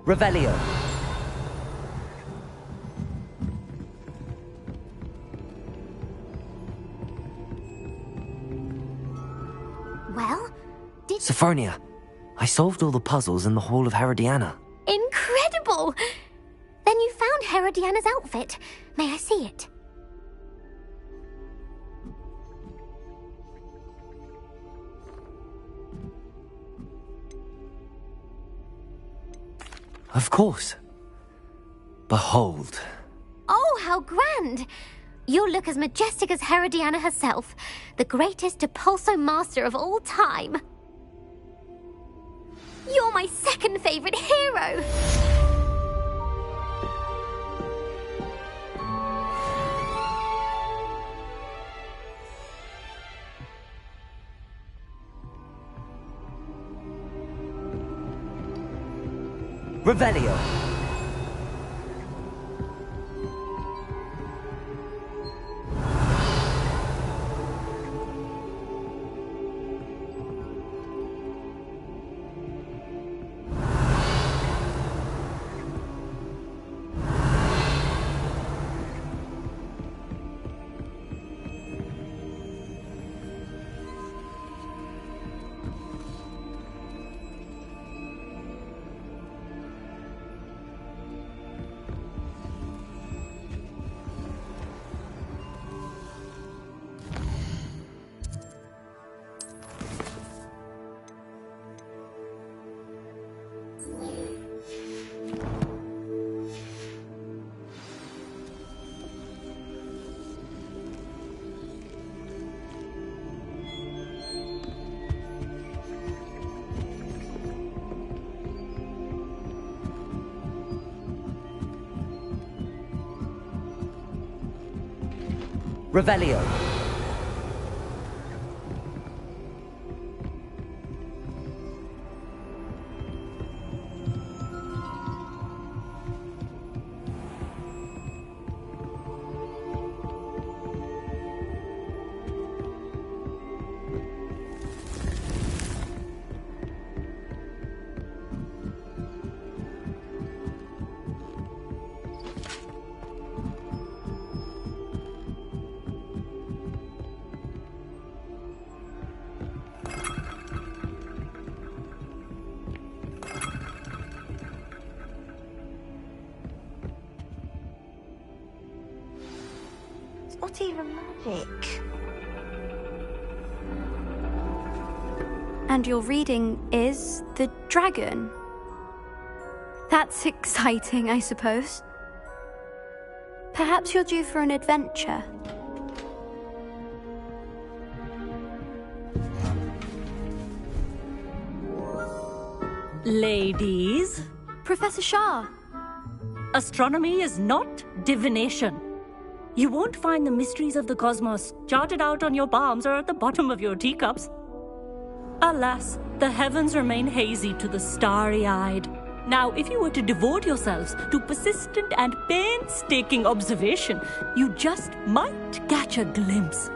Revelio. Well, Sophronia, I solved all the puzzles in the Hall of Herodiana. Incredible! Then you found Herodiana's outfit. May I see it? Of course. Behold. Oh, how grand! You'll look as majestic as Herodiana herself, the greatest Depulso master of all time. You're my second favorite hero! Revelio. Revelio. Not even magic. And your reading is the dragon. That's exciting, I suppose. Perhaps you're due for an adventure. Ladies, Professor Shah. astronomy is not divination. You won't find the mysteries of the cosmos charted out on your palms or at the bottom of your teacups. Alas, the heavens remain hazy to the starry-eyed. Now, if you were to devote yourselves to persistent and painstaking observation, you just might catch a glimpse.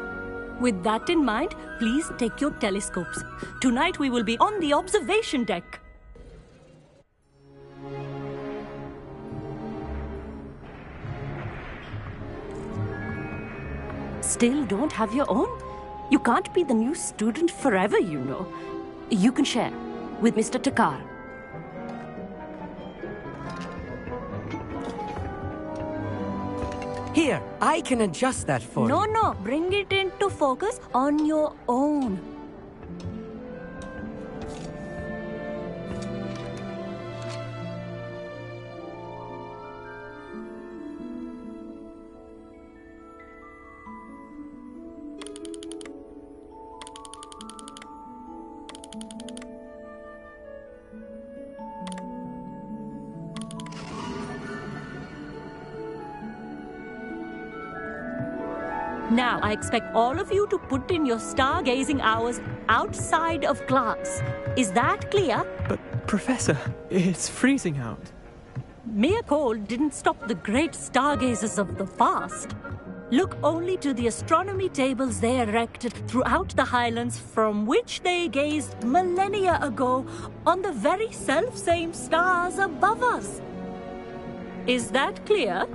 With that in mind, please take your telescopes. Tonight we will be on the observation deck. Still don't have your own? You can't be the new student forever, you know. You can share with Mr. Takar. Here, I can adjust that for you. No, bring it into focus on your own. Now, I expect all of you to put in your stargazing hours outside of class. Is that clear? But, Professor, it's freezing out. Mere cold didn't stop the great stargazers of the past. Look only to the astronomy tables they erected throughout the highlands from which they gazed millennia ago on the very self-same stars above us. Is that clear?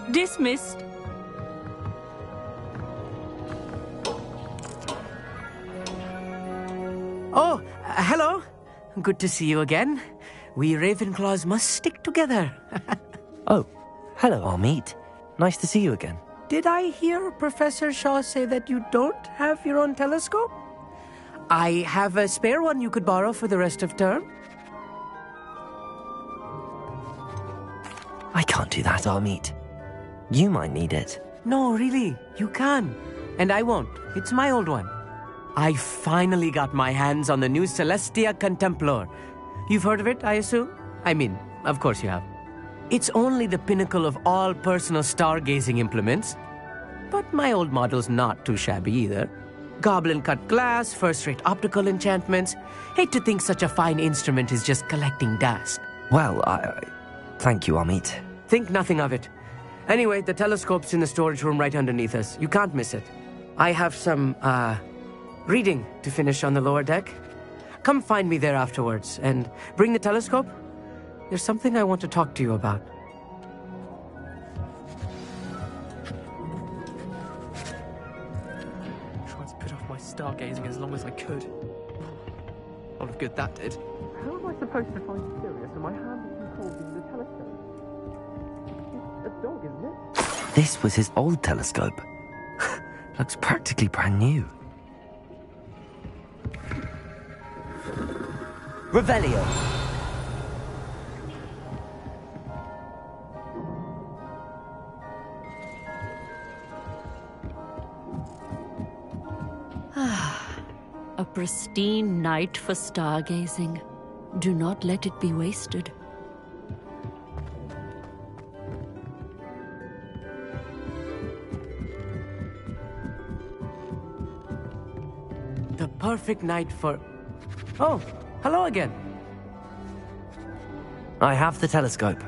Dismissed. Oh, hello. Good to see you again. We Ravenclaws must stick together. Oh, hello, Amit. Nice to see you again. Did I hear Professor Shaw say that you don't have your own telescope? I have a spare one you could borrow for the rest of term. I can't do that, Amit. You might need it. No, really, you can. And I won't. It's my old one. I finally got my hands on the new Celestia Contemplar. You've heard of it, I assume? I mean, of course you have. It's only the pinnacle of all personal stargazing implements. But my old model's not too shabby either. Goblin-cut glass, first-rate optical enchantments. Hate to think such a fine instrument is just collecting dust. Well, thank you, Amit. Think nothing of it. Anyway, the telescope's in the storage room right underneath us. You can't miss it. I have some, reading to finish on the lower deck. Come find me there afterwards, and bring the telescope. There's something I want to talk to you about. Tried to put off my stargazing as long as I could. A lot of good that did. How am I supposed to find Sirius when my hand isn't holding the telescope? It's a dog, isn't it? This was his old telescope. Looks practically brand new. Revelio. A pristine night for stargazing. Do not let it be wasted. The perfect night for... Oh, hello again. I have the telescope.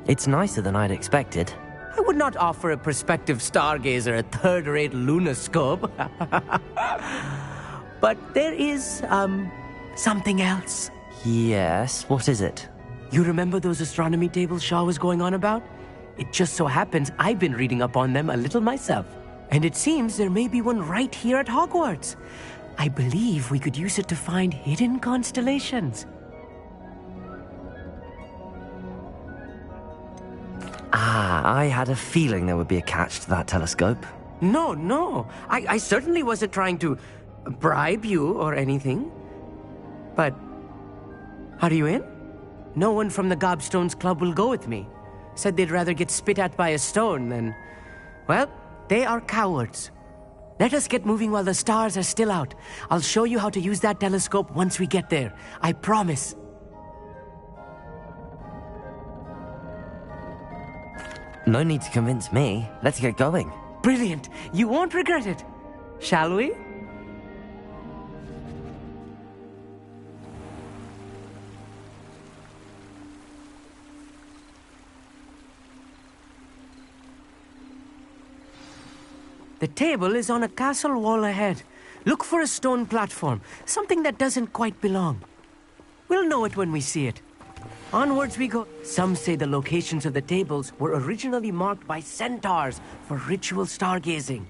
It's nicer than I'd expected. I would not offer a prospective stargazer a third-rate lunoscope. But there is, something else. Yes, what is it? You remember those astronomy tables Shaw was going on about? It just so happens I've been reading up on them a little myself. And it seems there may be one right here at Hogwarts. I believe we could use it to find hidden constellations. I had a feeling there would be a catch to that telescope. No. I certainly wasn't trying to bribe you or anything. But, are you in? No one from the Gobstones Club will go with me. Said they'd rather get spit at by a stone than... Well, they are cowards. Let us get moving while the stars are still out. I'll show you how to use that telescope once we get there. I promise. No need to convince me. Let's get going. Brilliant. You won't regret it. Shall we? The table is on a castle wall ahead. Look for a stone platform, something that doesn't quite belong. We'll know it when we see it. Onwards we go. Some say the locations of the tables were originally marked by centaurs for ritual stargazing.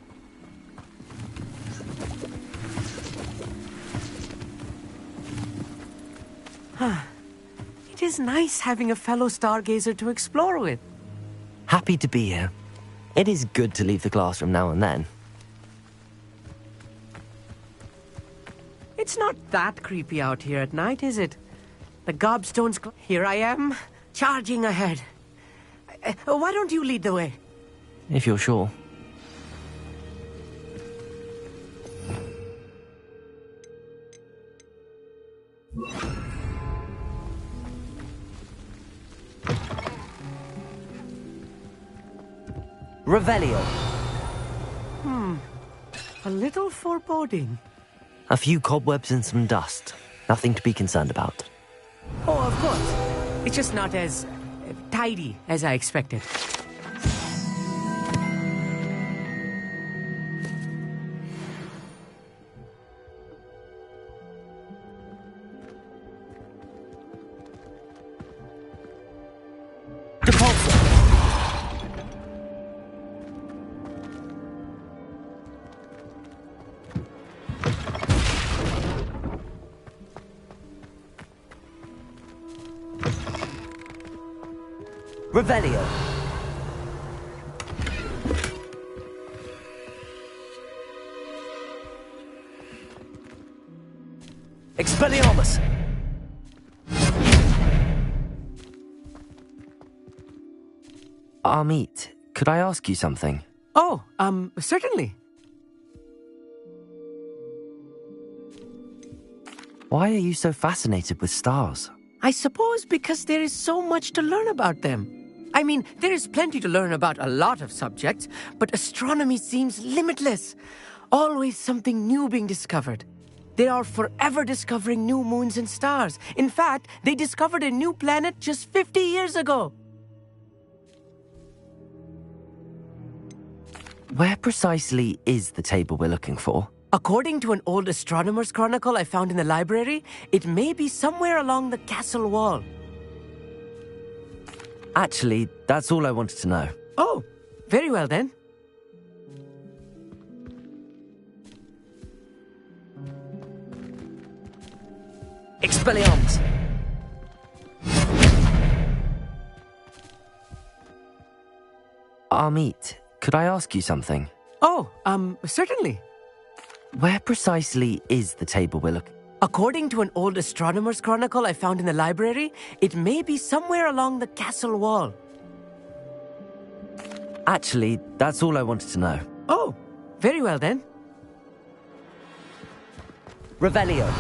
It is nice having a fellow stargazer to explore with. Happy to be here. It is good to leave the classroom now and then. It's not that creepy out here at night, is it? The gobstones... Here I am, charging ahead. Why don't you lead the way? If you're sure. Revelio. A little foreboding. A few cobwebs and some dust. Nothing to be concerned about. Oh, of course. It's just not as tidy as I expected. Revelio. Expelliarmus. Amit, could I ask you something? Oh, certainly. Why are you so fascinated with stars? I suppose because there is so much to learn about them. I mean, there is plenty to learn about a lot of subjects, but astronomy seems limitless. Always something new being discovered. They are forever discovering new moons and stars. In fact, they discovered a new planet just 50 years ago. Where precisely is the table we're looking for? According to an old astronomer's chronicle I found in the library, it may be somewhere along the castle wall. Actually, that's all I wanted to know. Oh, very well then. Expelliarmus. Amit, could I ask you something? Oh, certainly. Where precisely is the table we're looking? According to an old astronomer's chronicle I found in the library, it may be somewhere along the castle wall. Actually, that's all I wanted to know. Oh, very well then. Revelio.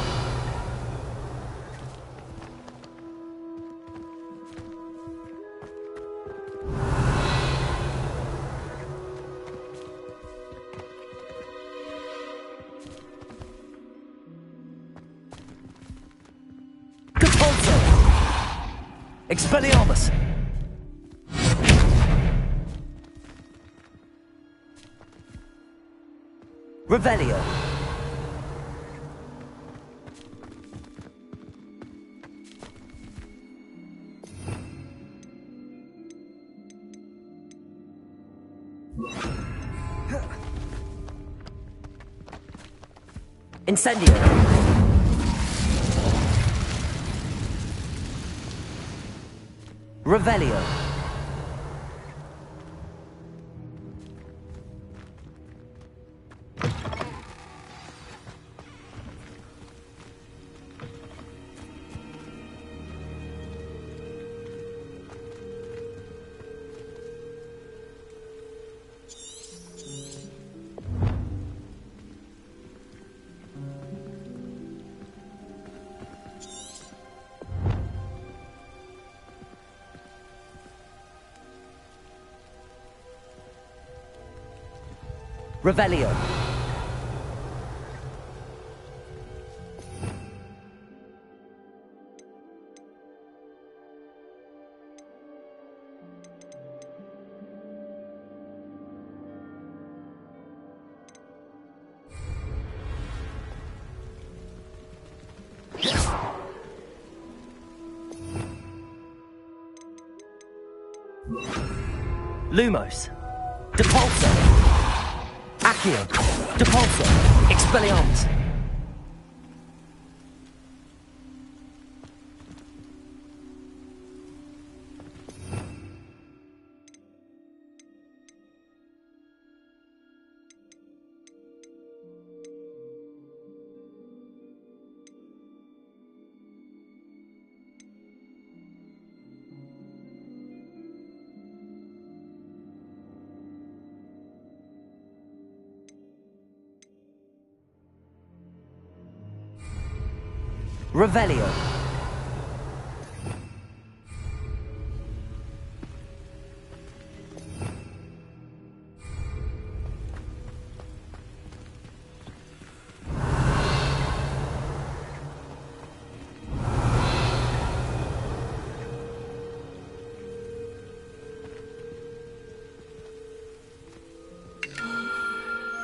Expelliarmus! Revelio! Incendio! Revelio. Revelio. Lumos. Depulso. Accio. Depulso. Expelliarmus. Revelio.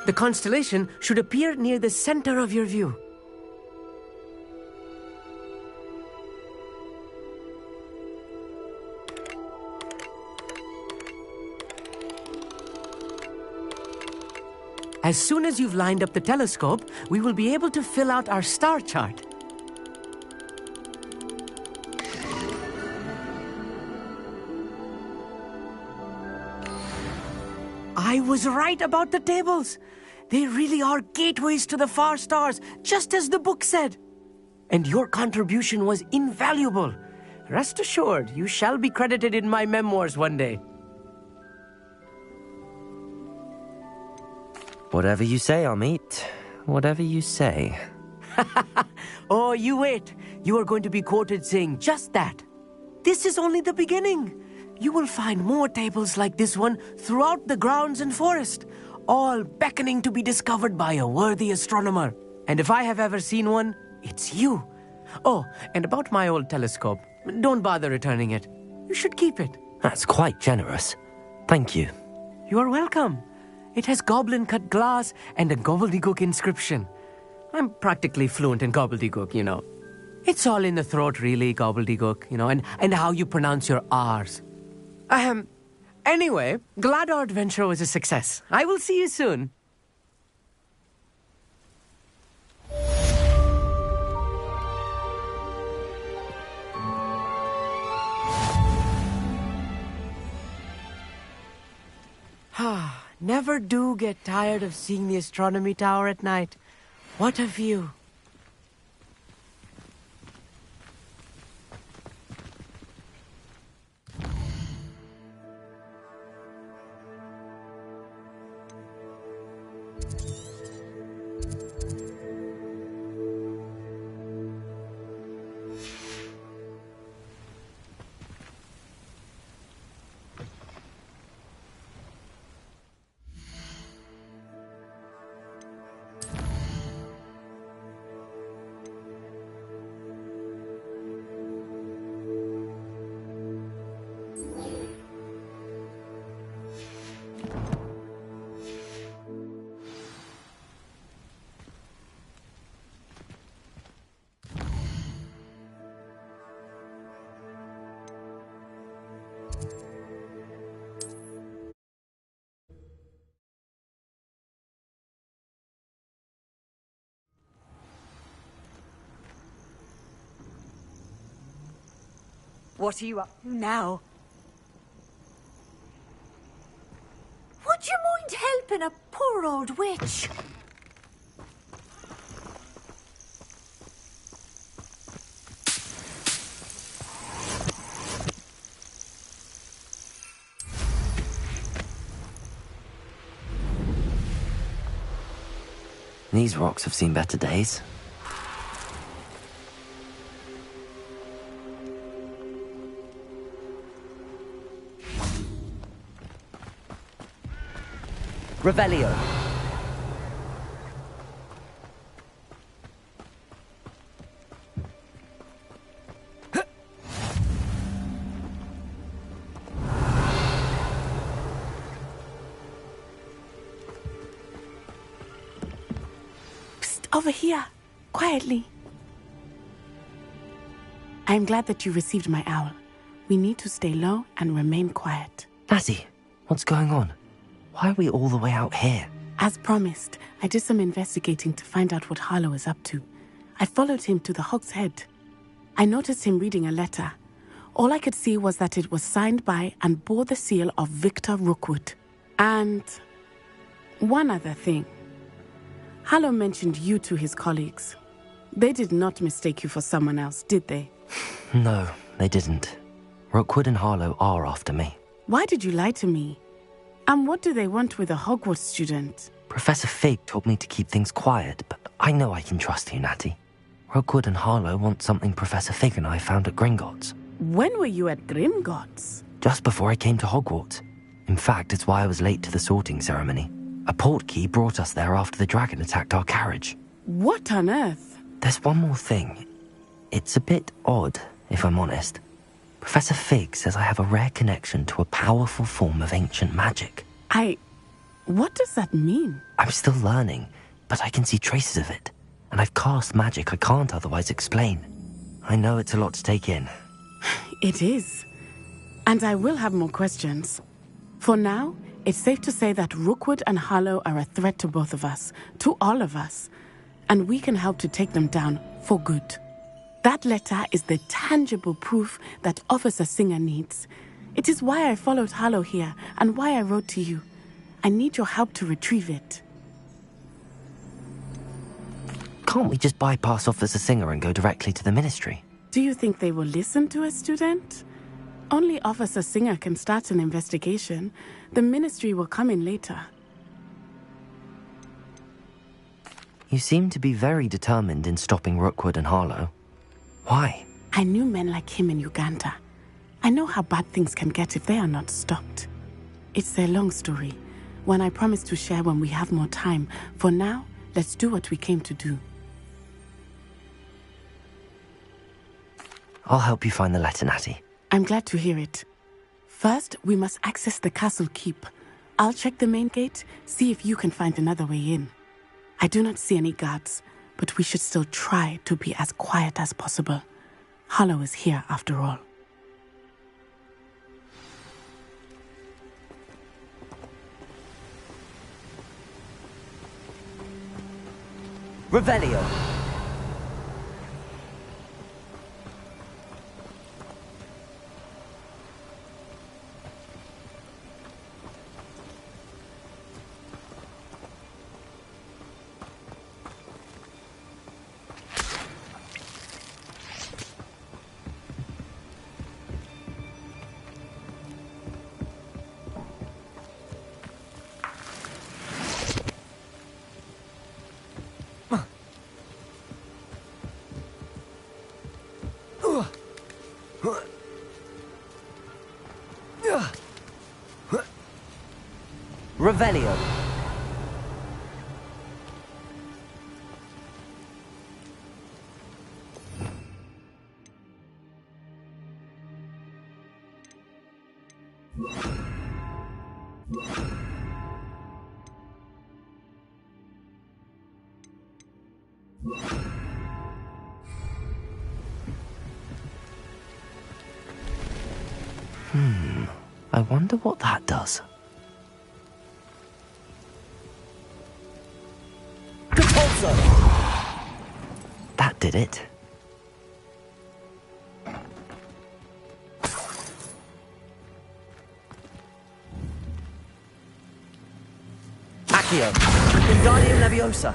The constellation should appear near the center of your view. As soon as you've lined up the telescope, we will be able to fill out our star chart. I was right about the tables. They really are gateways to the far stars, just as the book said. And your contribution was invaluable. Rest assured, you shall be credited in my memoirs one day. Whatever you say, Amit. Whatever you say. Oh, you wait. You are going to be quoted saying just that. This is only the beginning. You will find more tables like this one throughout the grounds and forest, all beckoning to be discovered by a worthy astronomer. And if I have ever seen one, it's you. Oh, and about my old telescope, don't bother returning it. You should keep it. That's quite generous. Thank you. You are welcome. It has goblin-cut glass and a gobbledygook inscription. I'm practically fluent in gobbledygook, you know. It's all in the throat, really, gobbledygook, you know, and how you pronounce your R's. Anyway, glad our adventure was a success. I will see you soon. Never do get tired of seeing the astronomy tower at night. What a view. What are you up to now? Would you mind helping a poor old witch? These rocks have seen better days. Revelio. Over here, quietly. I am glad that you received my owl. We need to stay low and remain quiet. Natty, what's going on? Why are we all the way out here? As promised, I did some investigating to find out what Harlow is up to. I followed him to the Hog's Head. I noticed him reading a letter. All I could see was that it was signed by and bore the seal of Victor Rookwood. And one other thing. Harlow mentioned you to his colleagues. They did not mistake you for someone else, did they? No, they didn't. Rookwood and Harlow are after me. Why did you lie to me? And what do they want with a Hogwarts student? Professor Fig told me to keep things quiet, but I know I can trust you, Natty. Rookwood and Harlow want something Professor Fig and I found at Gringotts. When were you at Gringotts? Just before I came to Hogwarts. In fact, it's why I was late to the sorting ceremony. A portkey brought us there after the dragon attacked our carriage. What on earth? There's one more thing. It's a bit odd, if I'm honest. Professor Fig says I have a rare connection to a powerful form of ancient magic. What does that mean? I'm still learning, but I can see traces of it. And I've cast magic I can't otherwise explain. I know it's a lot to take in. It is. And I will have more questions. For now, it's safe to say that Rookwood and Harlow are a threat to both of us, to all of us. And we can help to take them down for good. That letter is the tangible proof that Officer Singer needs. It is why I followed Harlow here and why I wrote to you. I need your help to retrieve it. Can't we just bypass Officer Singer and go directly to the Ministry? Do you think they will listen to a student? Only Officer Singer can start an investigation. The Ministry will come in later. You seem to be very determined in stopping Rookwood and Harlow. Why? I knew men like him in Uganda. I know how bad things can get if they are not stopped. It's a long story, one I promise to share when we have more time. For now, let's do what we came to do. I'll help you find the letter, Natty. I'm glad to hear it. First, we must access the castle keep. I'll check the main gate, see if you can find another way in. I do not see any guards, but we should still try to be as quiet as possible. Harlow is here after all. Revelio! Revelio. I wonder what that does. That did it. Accio. Wingardium Leviosa.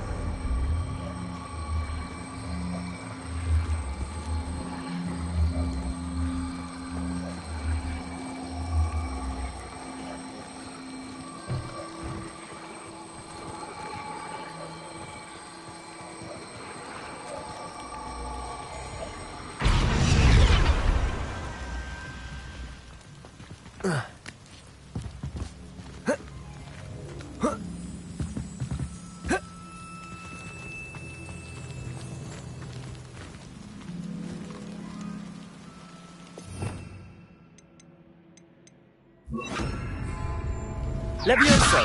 Levioso.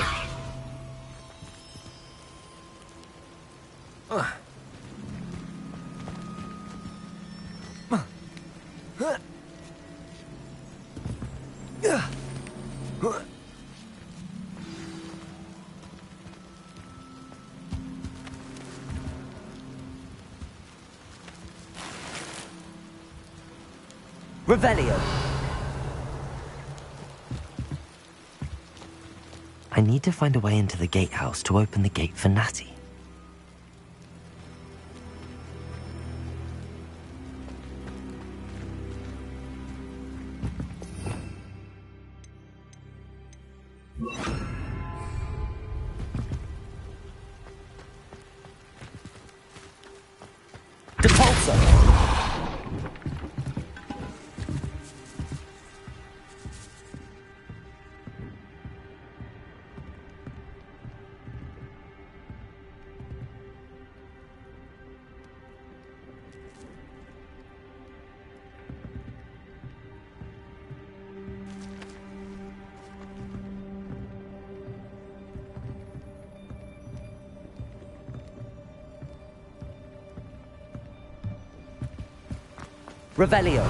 Revelio! I need to find a way into the gatehouse to open the gate for Natty. Revelio.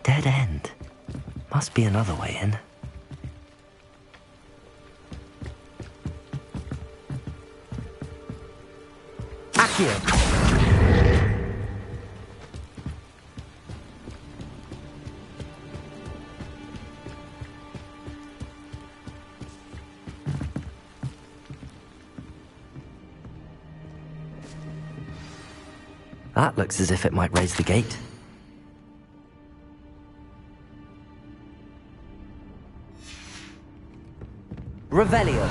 Dead end. Must be another way in. Accio. That looks as if it might raise the gate. Revelio.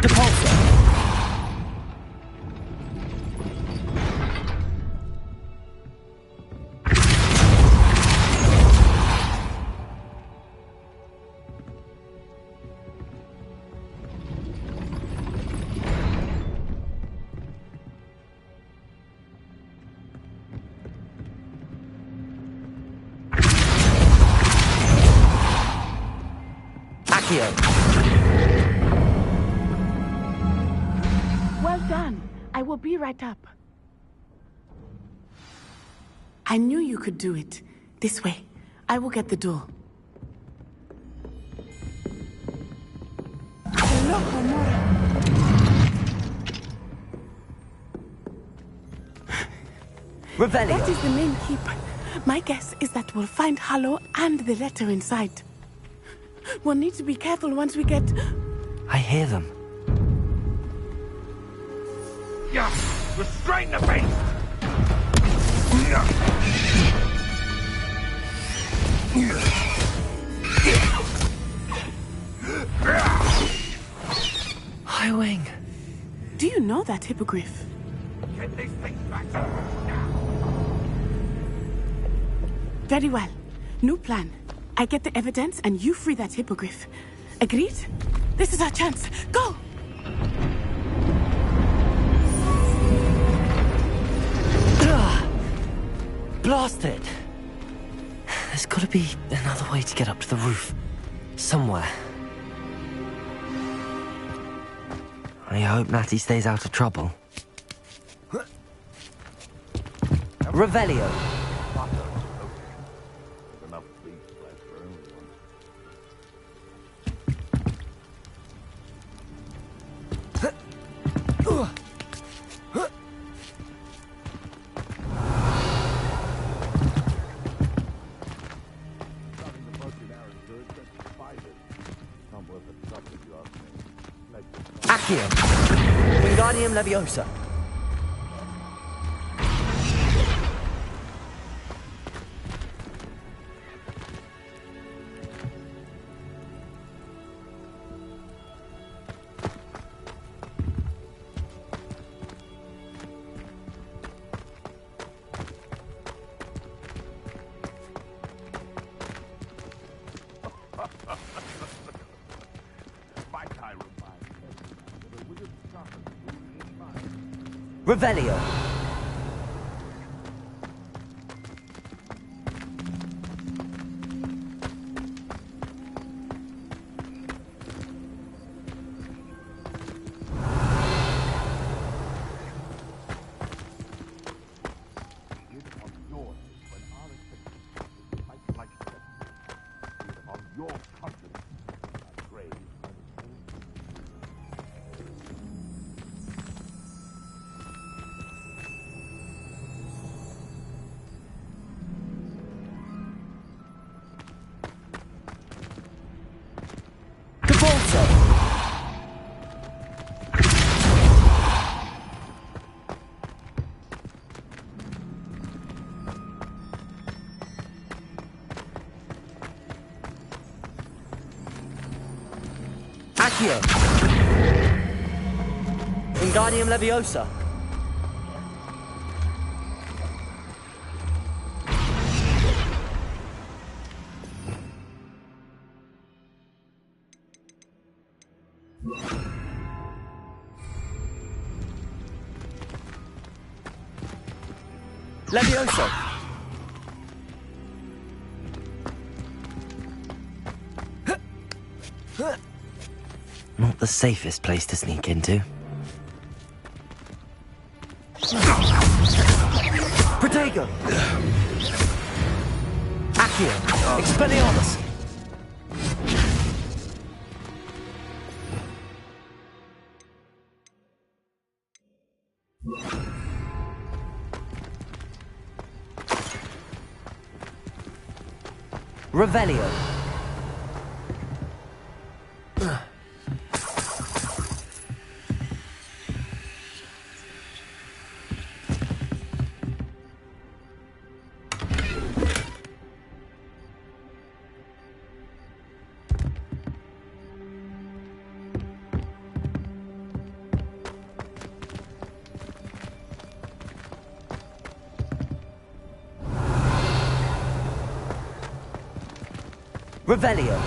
Depulso. Well done. I will be right up. I knew you could do it. This way. I will get the door. Revelio. That is the main keep. My guess is that we'll find Hallow and the letter inside. We'll need to be careful once we get... I hear them. Yeah, restrain the beast! Highwing. Do you know that hippogriff? Get these things back. Very well. New plan. I get the evidence and you free that hippogriff. Agreed? This is our chance. Go! Blast it! There's gotta be another way to get up to the roof. Somewhere. I hope Natty stays out of trouble. Revelio. Accio. Wingardium Leviosa. Revelio. your conscience. Grave. Accio! Wingardium Leviosa! Leviosa! Not the safest place to sneak into. Protego! Accio! Expelliarmus! Revelio! Revelio!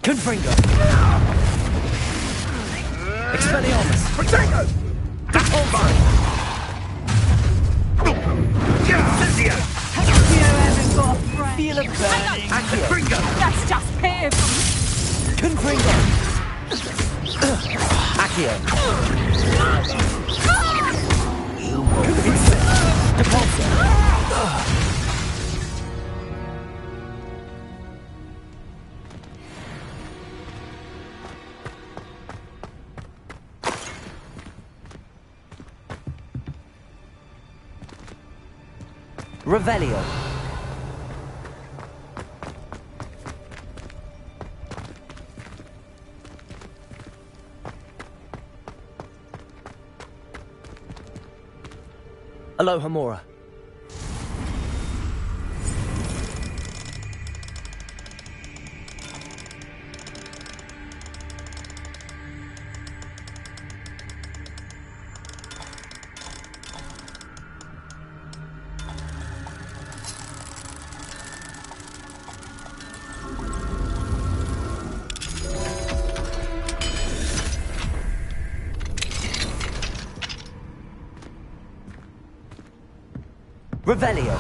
Confringo! Expelliarmus! Protego! Feel a burning! Confringo! That's just him! Confringo! Accio! Depulso! Revelio! Alohomora. Revelio.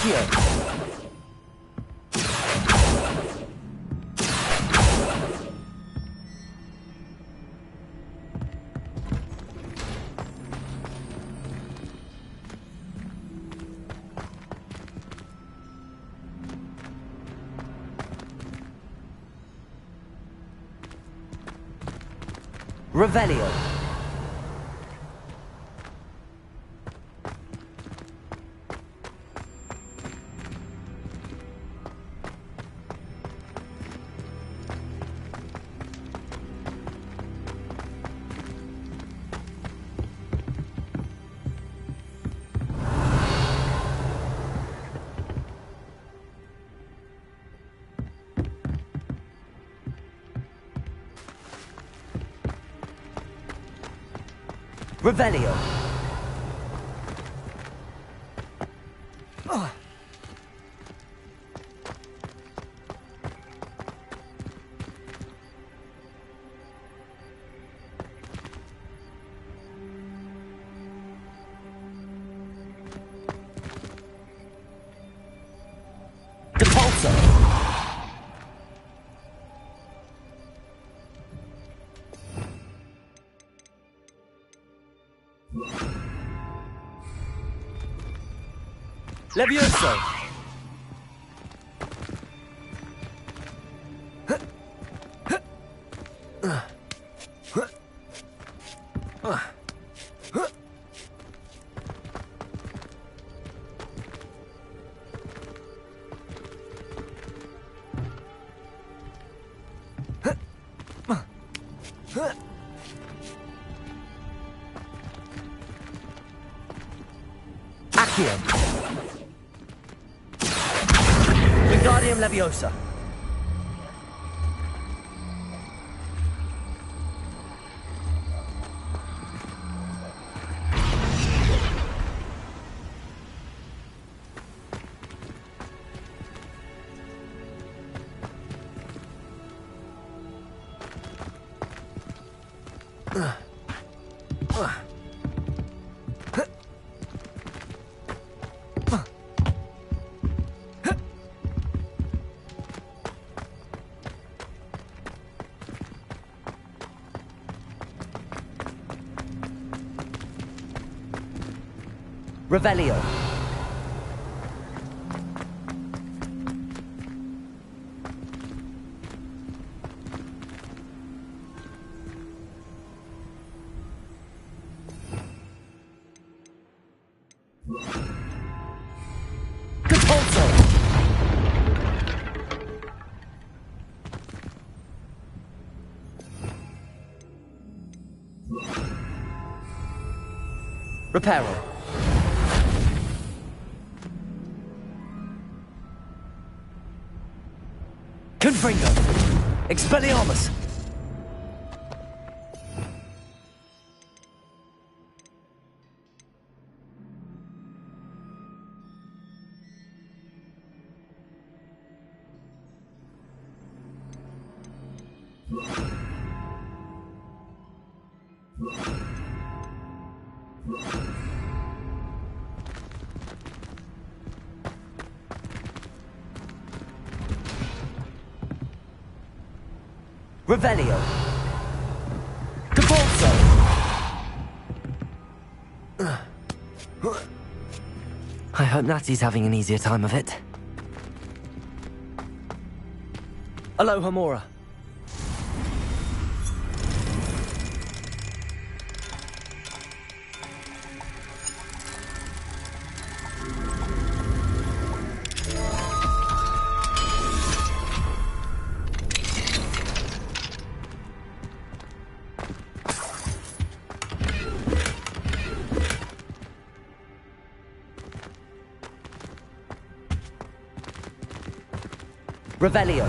Accio. Revelio. Revelio. Depulso. Levioso. Accio. Wingardium Leviosa. Revelio. Depulso. Reparo. Confringo. Expelliarmus. Revelio. Depulso. I hope Natty's having an easier time of it. Aloha Mora. Revelio.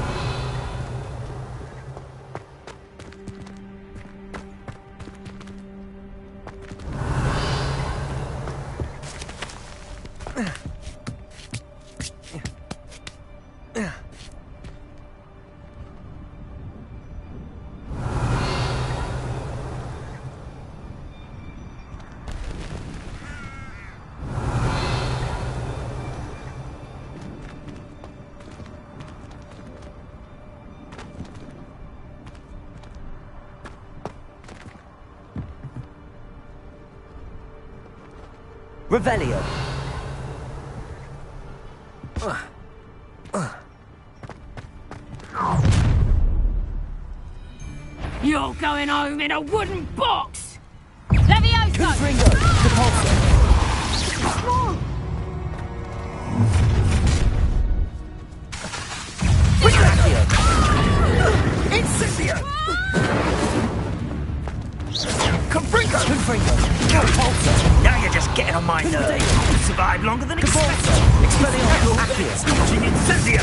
Revelio. You're going home in a wooden box! Levioso! Confringo. Depulso. Incendio! Confringo! Confringo. Depulso! Now you're just getting on my nerves. You survived longer than expected. Expelliarmus. Accio. Scorching Incendio!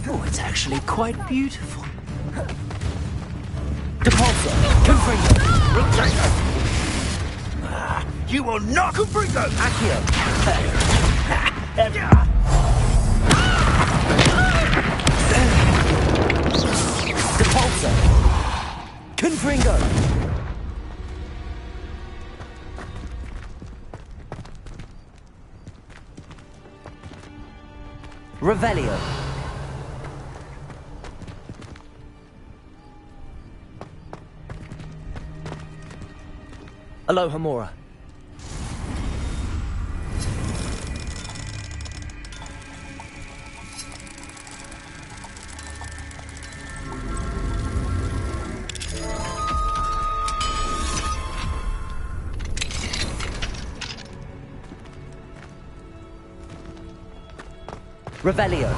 Oh, it's actually quite beautiful. Depulso. Confringo. You will not Confringo! Accio. Depulso. Confringo. Revelio. Aloha Mora. Revelio.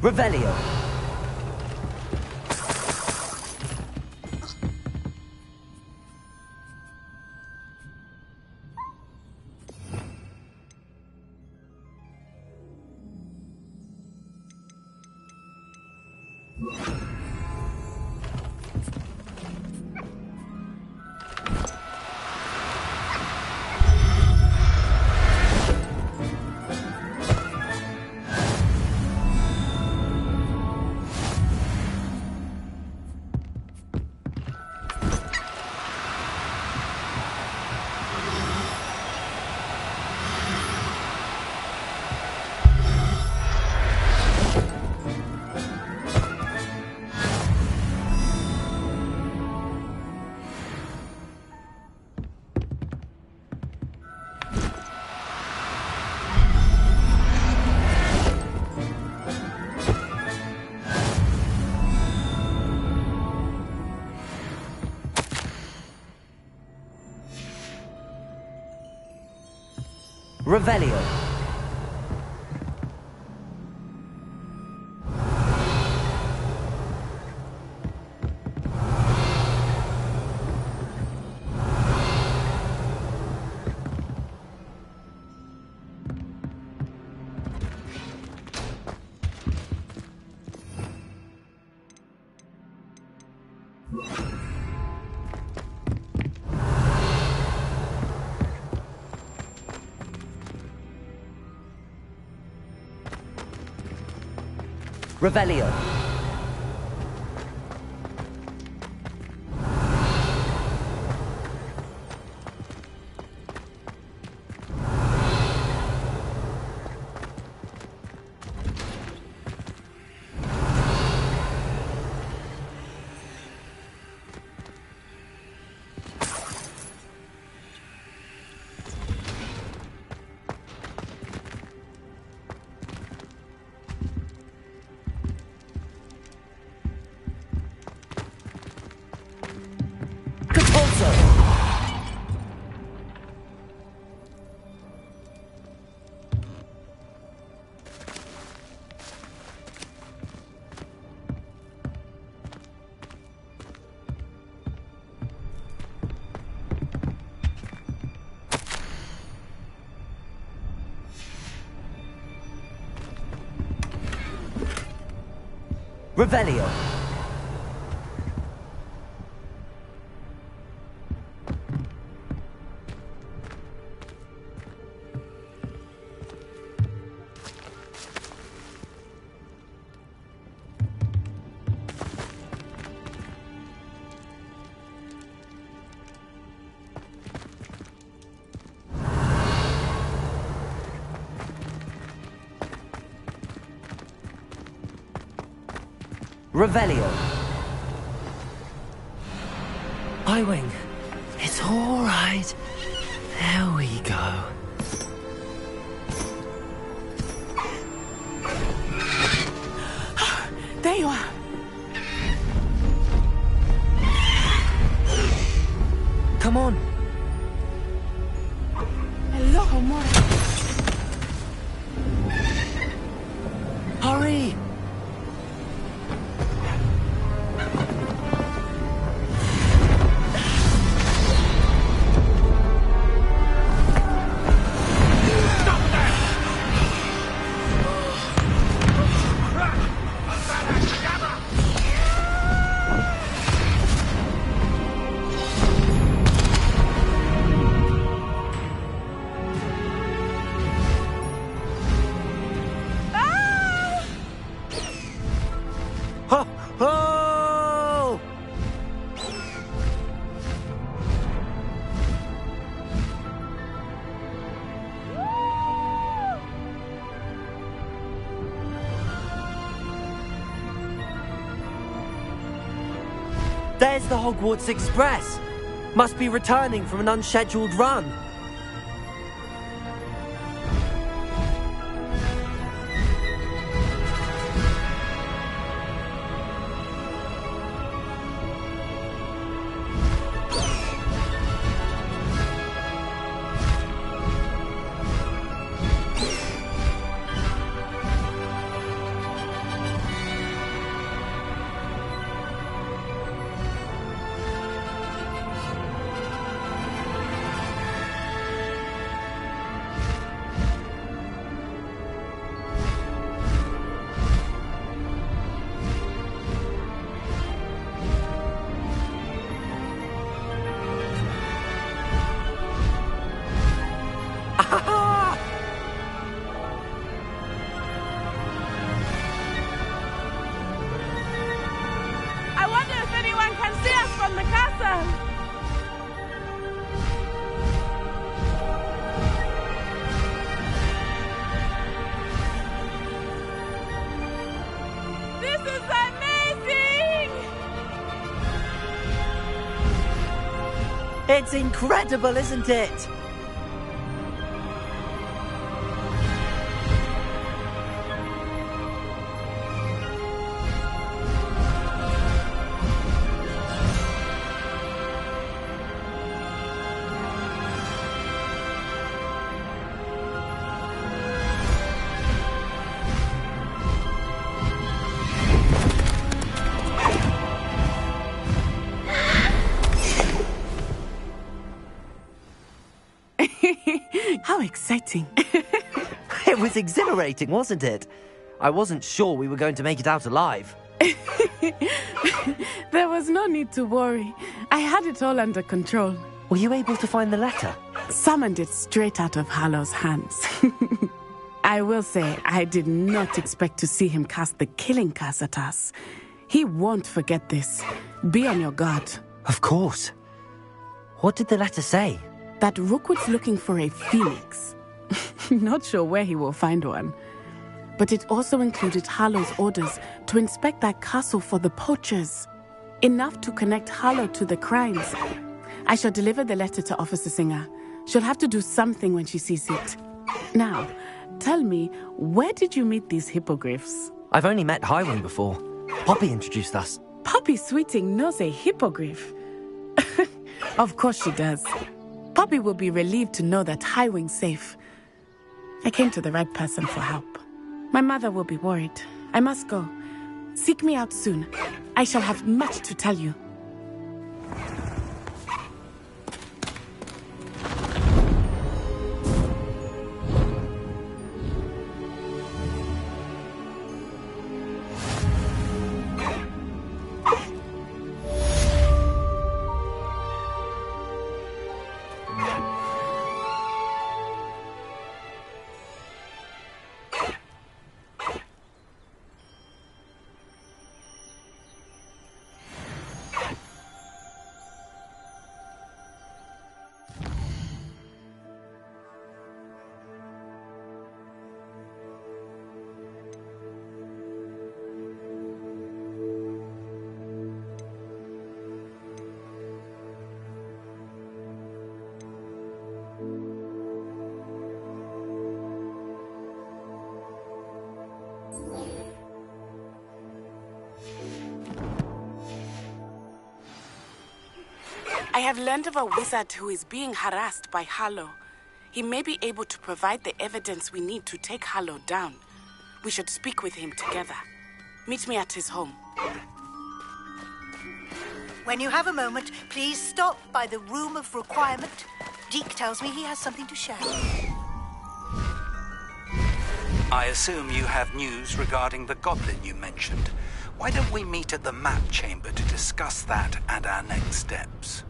Revelio. Revelio. Revelio. Revelio. Revelio. Highwing. It's all right. There we go. There you are. Come on. Hello, Homora. Hurry! Ho! Ho! There's the Hogwarts Express. Must be returning from an unscheduled run. I wonder if anyone can see us from the castle. This is amazing! It's incredible, isn't it? How exciting. It was exhilarating, wasn't it? I wasn't sure we were going to make it out alive. There was no need to worry. I had it all under control. Were you able to find the letter? Summoned it straight out of Hallow's hands. I will say, I did not expect to see him cast the killing curse at us. He won't forget this. Be on your guard. Of course. What did the letter say? That Rookwood's looking for a phoenix. Not sure where he will find one. But it also included Hallow's orders to inspect that castle for the poachers. Enough to connect Hallow to the crimes. I shall deliver the letter to Officer Singer. She'll have to do something when she sees it. Now, tell me, where did you meet these hippogriffs? I've only met Highwing before. Poppy introduced us. Poppy Sweeting knows a hippogriff. Of course she does. Poppy will be relieved to know that Highwing's safe. I came to the right person for help. My mother will be worried. I must go. Seek me out soon. I shall have much to tell you. I have learned of a wizard who is being harassed by Harlow. He may be able to provide the evidence we need to take Harlow down. We should speak with him together. Meet me at his home. When you have a moment, please stop by the Room of Requirement. Deke tells me he has something to share. I assume you have news regarding the goblin you mentioned. Why don't we meet at the map chamber to discuss that and our next steps?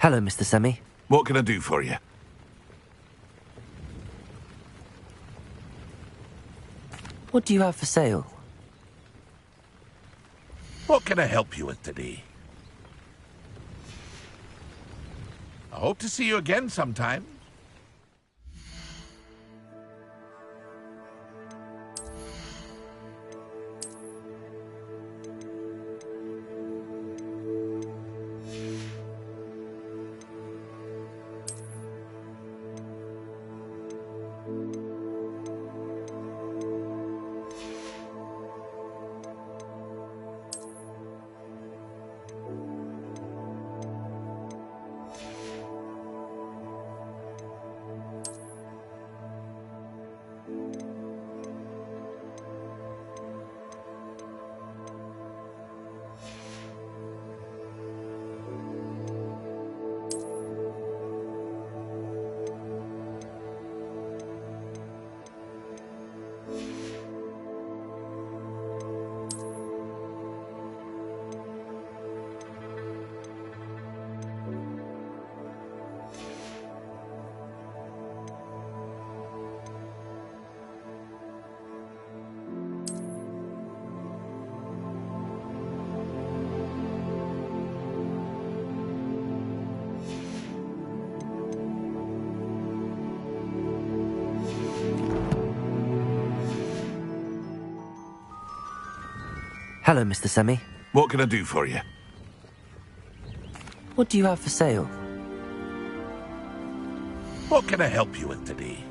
Hello, Mr. Semi. What can I do for you? What do you have for sale? What can I help you with today? I hope to see you again sometime. Hello, Mr. Semi. What can I do for you? What do you have for sale? What can I help you with today?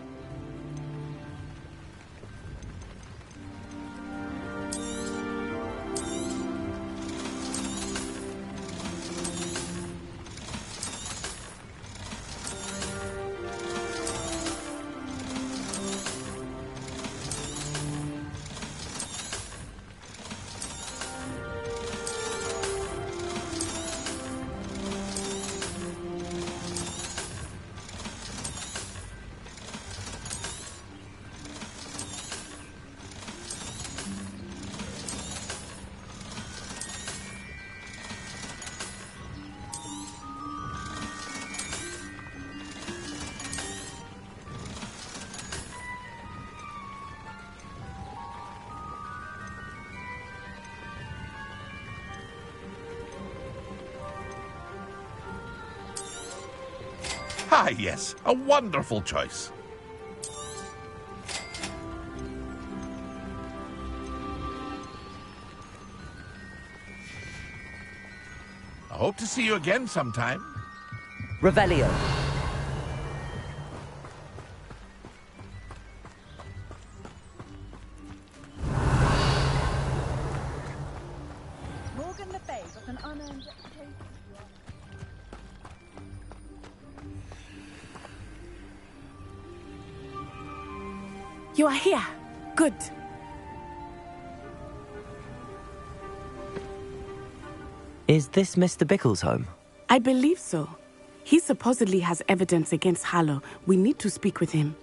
Ah, yes, a wonderful choice. I hope to see you again sometime. Revelio. Morgan Le Fay got an unearned reputation. You are here. Good. Is this Mr. Bickle's home? I believe so. He supposedly has evidence against Harlow. We need to speak with him.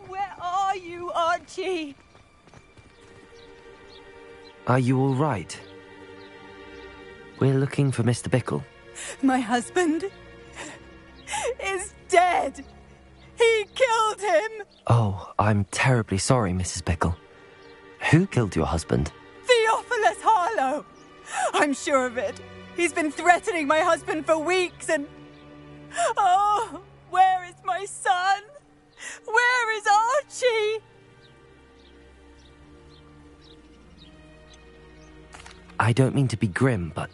Where are you, Archie? Are you all right? We're looking for Mr. Bickle. My husband is dead. He killed him. Oh, I'm terribly sorry, Mrs. Bickle. Who killed your husband? Theophilus Harlow. I'm sure of it. He's been threatening my husband for weeks and... Oh, where is my son? Where is Archie? I don't mean to be grim, but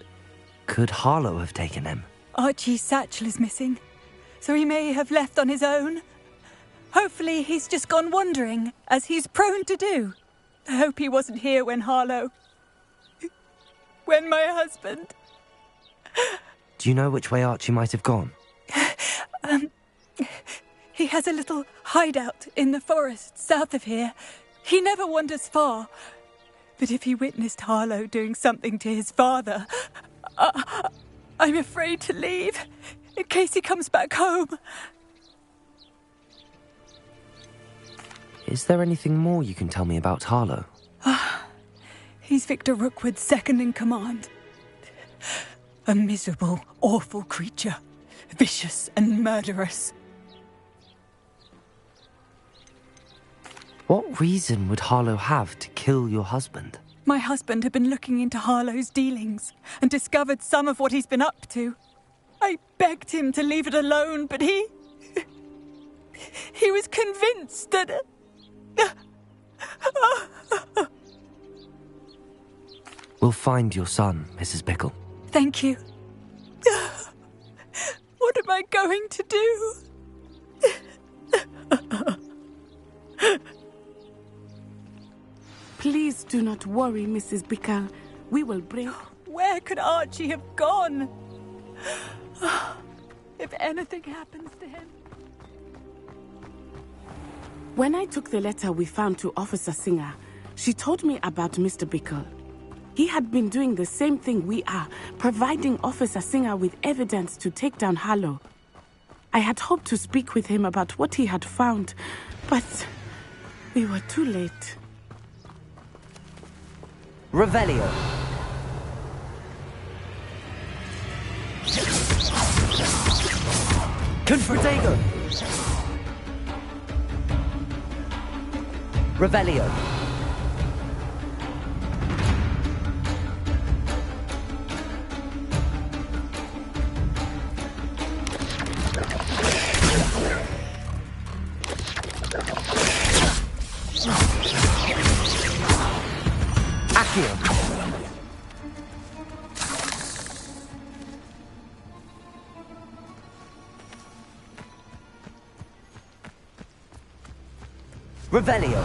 could Harlow have taken him? Archie's satchel is missing, so he may have left on his own. Hopefully he's just gone wandering, as he's prone to do. I hope he wasn't here when when my husband... Do you know which way Archie might have gone? He has a little hideout in the forest south of here. He never wanders far. But if he witnessed Harlow doing something to his father, I'm afraid to leave, in case he comes back home. Is there anything more you can tell me about Harlow? He's Victor Rookwood's second in command. A miserable, awful creature. Vicious and murderous. What reason would Harlow have to kill your husband? My husband had been looking into Harlow's dealings and discovered some of what he's been up to. I begged him to leave it alone, but he was convinced that... We'll find your son, Mrs. Bickle. Thank you. What am I going to do? Please do not worry, Mrs. Bickle. We will bring... Where could Archie have gone? If anything happens to him... When I took the letter we found to Officer Singer, she told me about Mr. Bickle. He had been doing the same thing we are, providing Officer Singer with evidence to take down Harlow. I had hoped to speak with him about what he had found, but we were too late. Revelio. Confratego. Revelio. Accio. Revelio.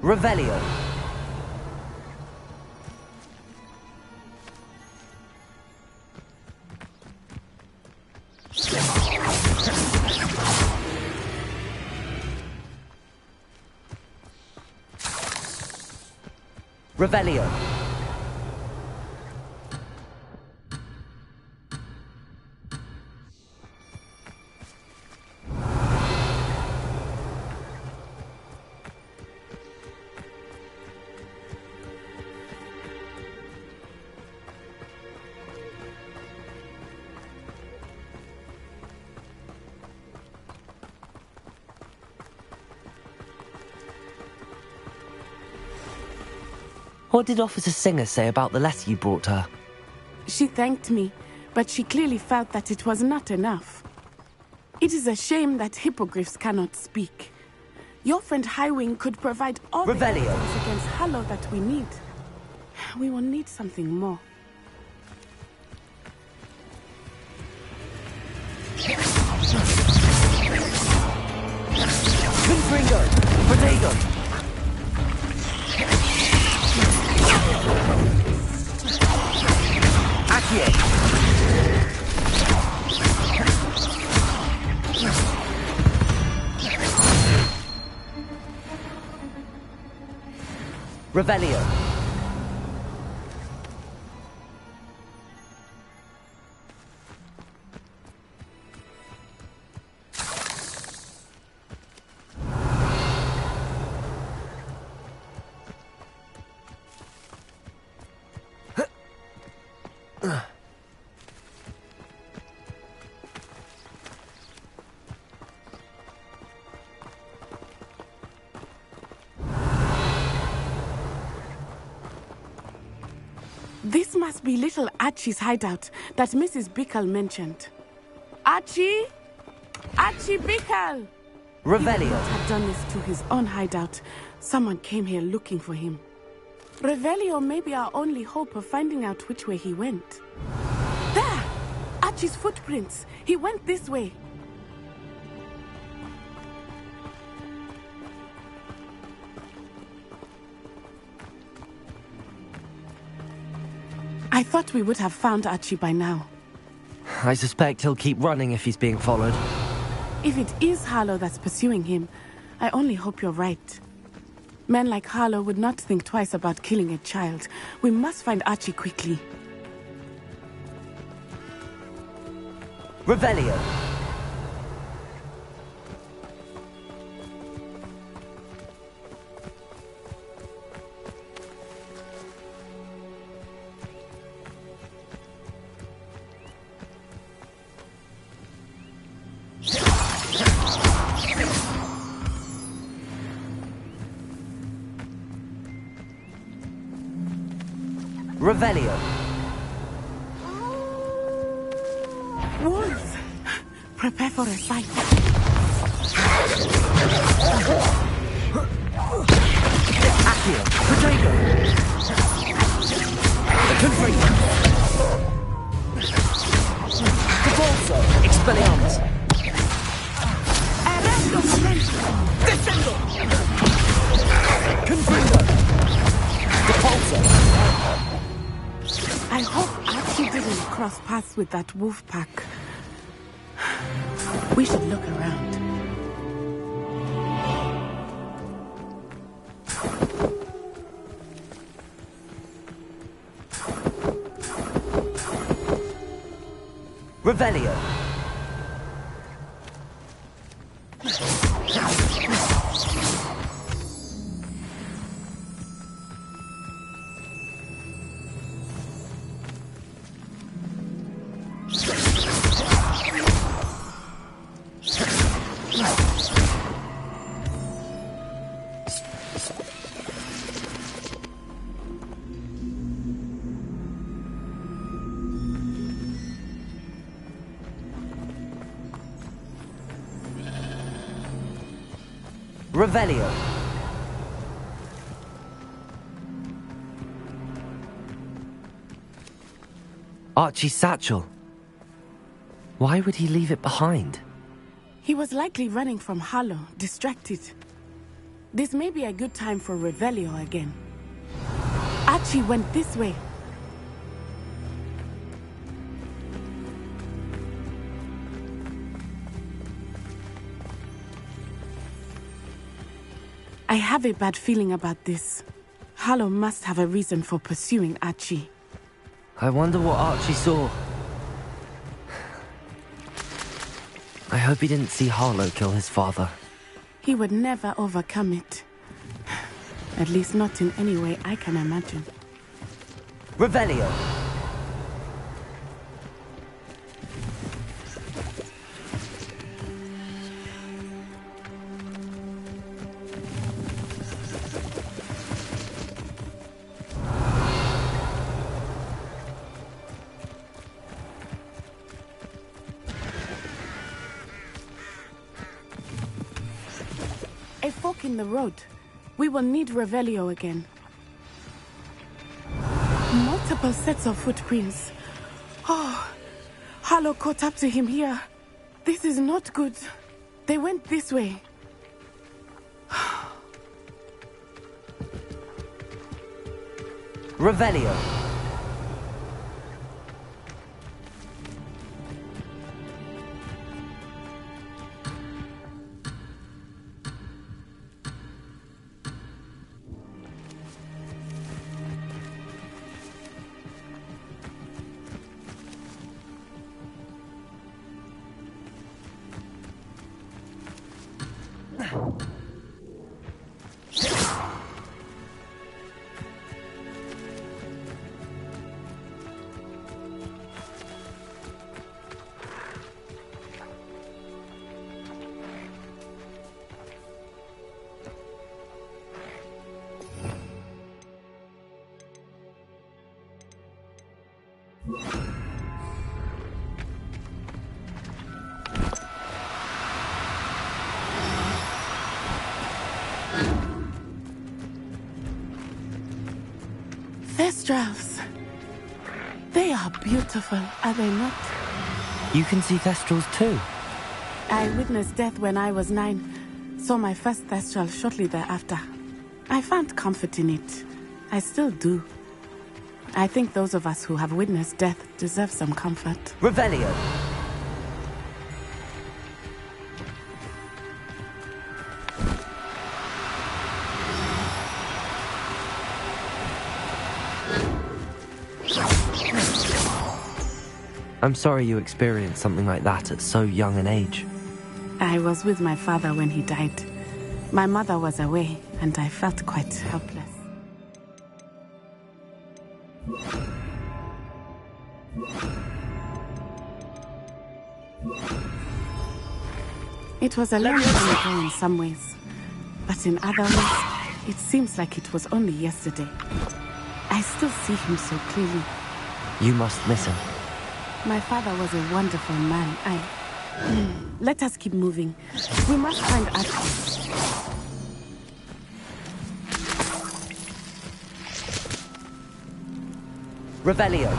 Revelio. Revelio. What did Officer Singer say about the letter you brought her? She thanked me, but she clearly felt that it was not enough. It is a shame that hippogriffs cannot speak. Your friend Highwing could provide all the evidence against Harlow that we need. We will need something more. Confringo! Protego! Accio! Revelio! This must be little Archie's hideout that Mrs. Bickle mentioned. Archie? Archie Bickle! Revelio! He would have done this to his own hideout. Someone came here looking for him. Revelio may be our only hope of finding out which way he went. There! Archie's footprints. He went this way. I thought we would have found Archie by now. I suspect he'll keep running if he's being followed. If it is Harlow that's pursuing him, I only hope you're right. Men like Harlow would not think twice about killing a child. We must find Archie quickly. Revelio! Revelio! Wolves! Prepare for a fight. Accio! Protego! Confringo! Cabalso! Expelliarmus! Descendo! Confringo! Depulso! I hope Archie didn't cross paths with that wolf pack. We should look around. Revelio! Revelio! Archie's satchel. Why would he leave it behind? He was likely running from Harlow, distracted. This may be a good time for Revelio again. Archie went this way. I have a bad feeling about this. Harlow must have a reason for pursuing Archie. I wonder what Archie saw. I hope he didn't see Harlow kill his father. He would never overcome it. At least not in any way I can imagine. Revelio! fork in the road. We will need Revelio again. Multiple sets of footprints. Oh, Harlow caught up to him here. This is not good. They went this way. Revelio. Thestrals. They are beautiful, are they not? You can see Thestrals too. I witnessed death when I was 9. Saw my first Thestral shortly thereafter. I found comfort in it. I still do. I think those of us who have witnessed death deserve some comfort. Revelio. I'm sorry you experienced something like that at so young an age. I was with my father when he died. My mother was away, and I felt quite helpless. It was a long time ago in some ways, but in other ways, it seems like it was only yesterday. I still see him so clearly. You must miss him. My father was a wonderful man. Let us keep moving. We must find Atlas. Revelio.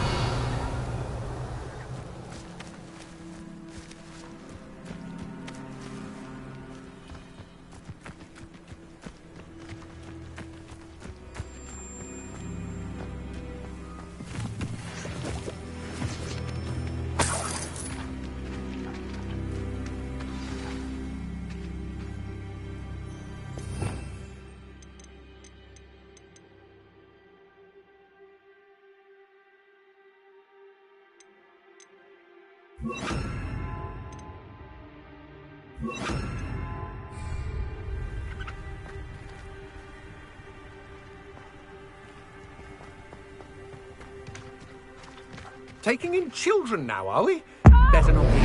Taking in children now, are we? Better not be.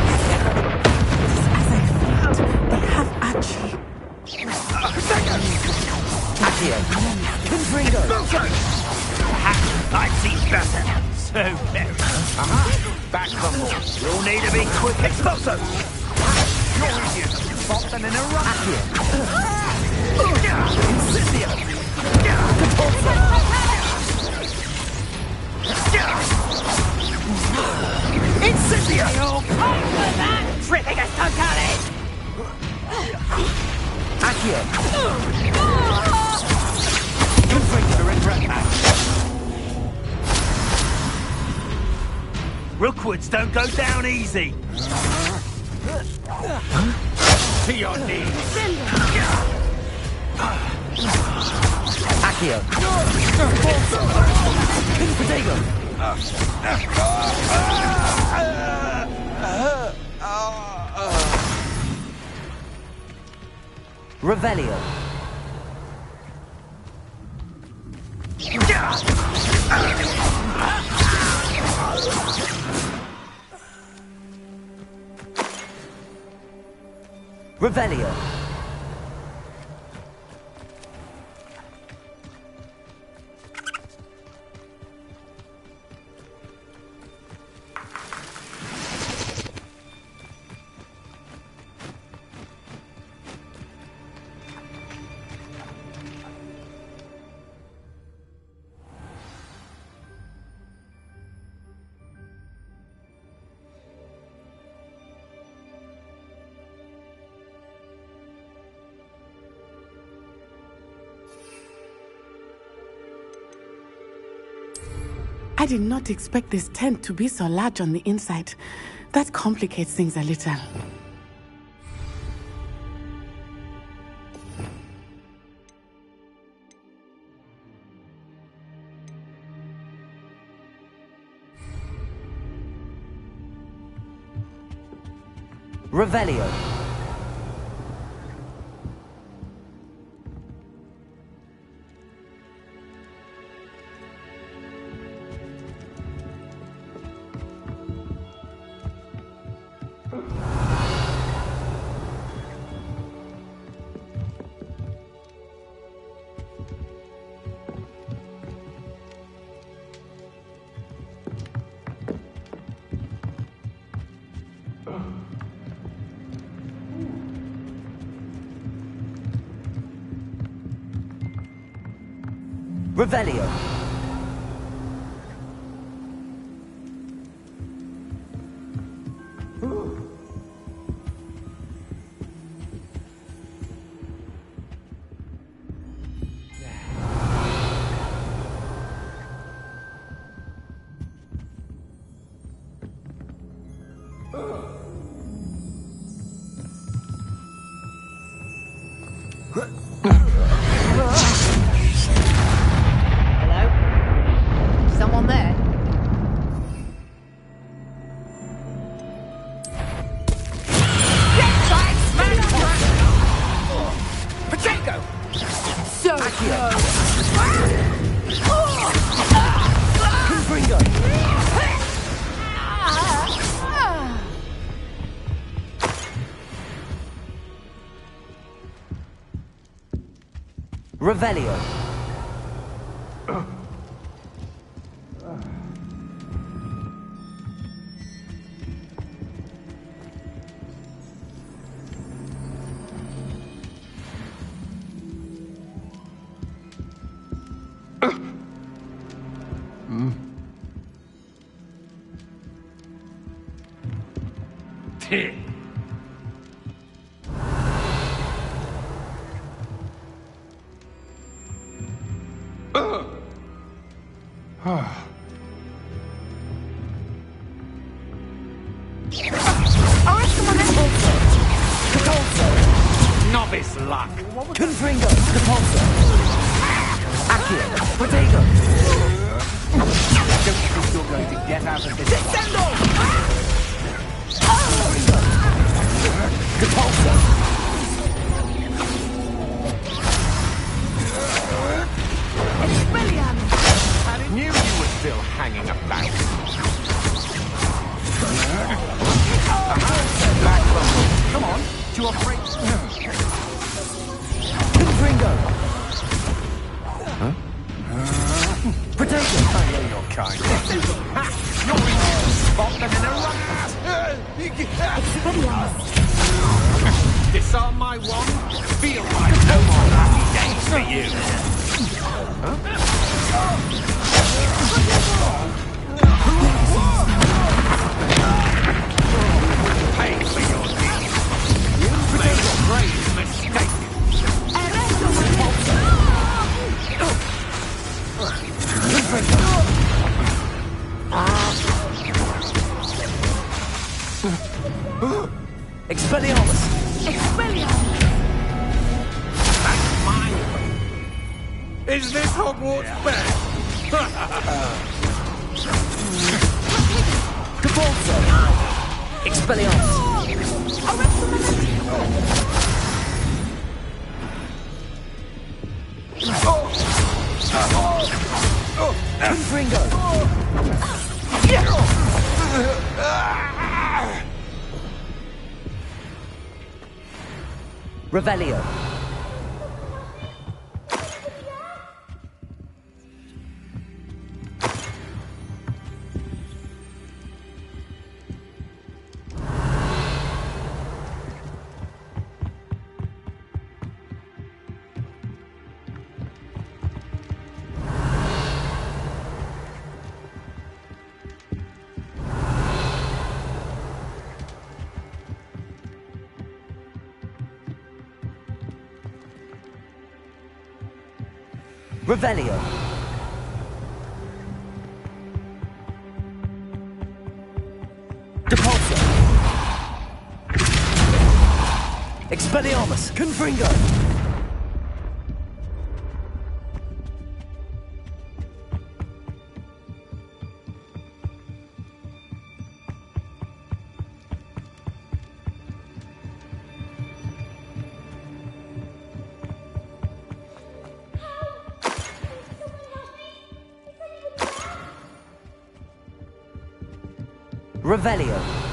They have Archie. Accio. Confrido. I've seen better. So very. Aha! Back from more. You'll need to be quick. Expulso! You're easier to spot than in a rush. Incendio! Incendio! You'll pay for that! Tripping us, Tonkali! Accio. Confrido and Ratman. Rookwoods don't go down easy. To your knees. Accio. Potato. Revelio. Revelio. I did not expect this tent to be so large on the inside. That complicates things a little. Revelio. Revelio. Someone there? Potato! So Confringo. Revelio. Novice luck. Confringo. Depulso. Accio. Protego. Don't think you're going to get out of this. Descendo. Depulso. I knew you were still hanging about. Black Rumble. Come on, too afraid. Confringo. Huh? Protego. I know your kind. You're in here to spot them in a rush. Disarm my wand. Feel like no more happy days for you. Pay for your deeds. You made a grave mistake. Expelliarmus. Expelliarmus. That's mine. Is this Hogwarts best? Depulso. Expelliarmus. Confringo. Revelio. Revelio. Expelliarmus! Confringo! Revelio.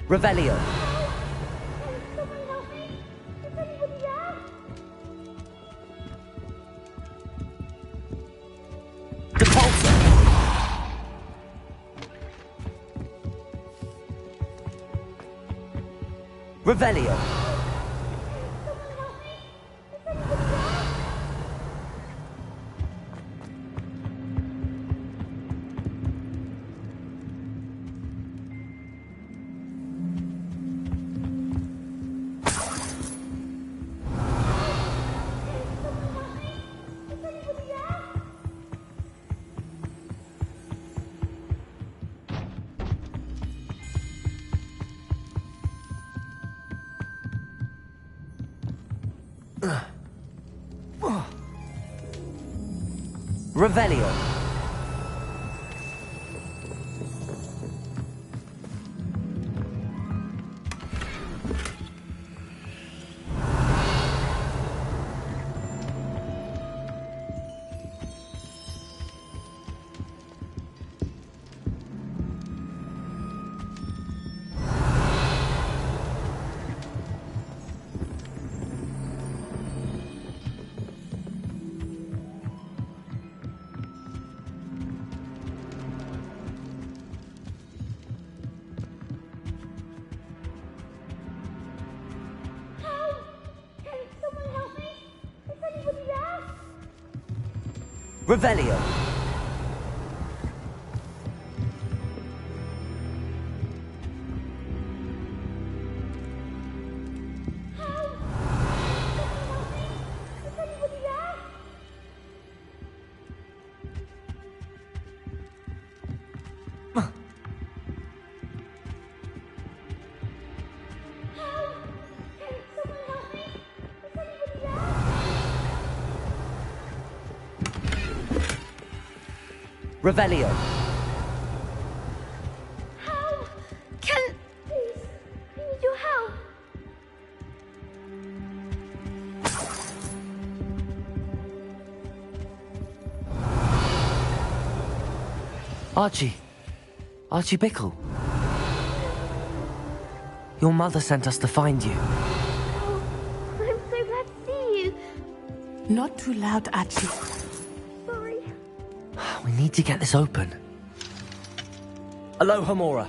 Revelio. Depulso. Revelio. Revelio. Revelio. Revelio. Help! Please, I need your help. Archie Bickle. Your mother sent us to find you. Oh, I'm so glad to see you. Not too loud, Archie. Sorry. We need to get this open. Aloha Mora.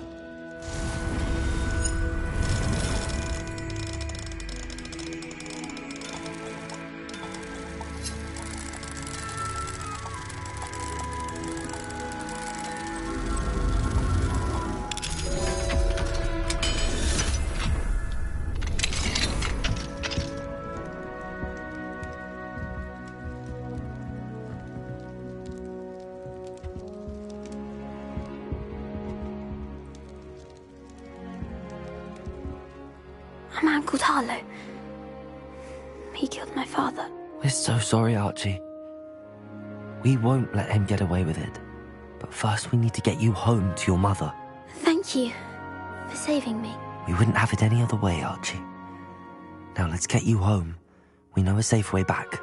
A man called Harlow. He killed my father. We're so sorry, Archie. We won't let him get away with it. But first we need to get you home to your mother. Thank you for saving me. We wouldn't have it any other way, Archie. Now let's get you home. We know a safe way back.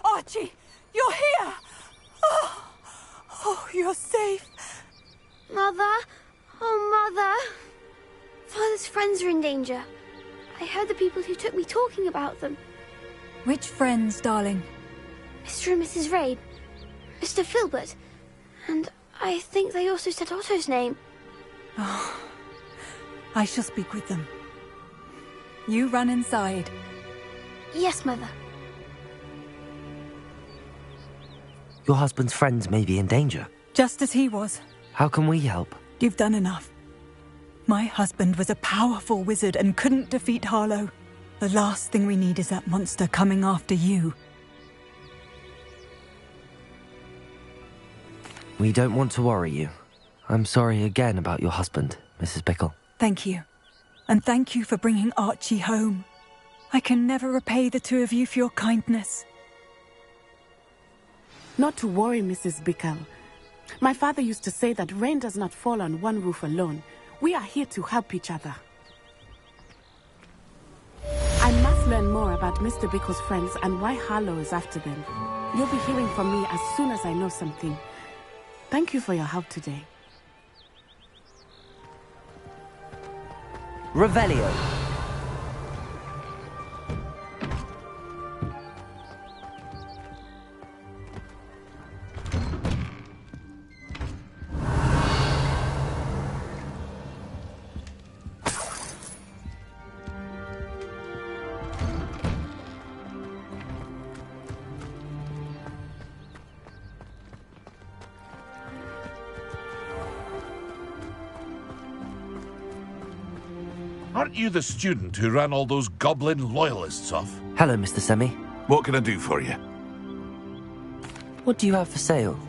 Archie, you're here! Oh, you're safe. Mother? Oh, Mother! Father's friends are in danger. I heard the people who took me talking about them. Which friends, darling? Mr. and Mrs. Rabe, Mr. Filbert, and I think they also said Otto's name. Oh, I shall speak with them. You run inside. Yes, Mother. Your husband's friends may be in danger. Just as he was. How can we help? You've done enough. My husband was a powerful wizard and couldn't defeat Harlow. The last thing we need is that monster coming after you. We don't want to worry you. I'm sorry again about your husband, Mrs. Bickle. Thank you. And thank you for bringing Archie home. I can never repay the two of you for your kindness. Not to worry, Mrs. Bickle. My father used to say that rain does not fall on one roof alone. We are here to help each other. I must learn more about Mr. Bickle's friends and why Harlow is after them. You'll be hearing from me as soon as I know something. Thank you for your help today. Revelio. Aren't you the student who ran all those goblin loyalists off? Hello, Mr. Semi. What can I do for you? What do you have for sale?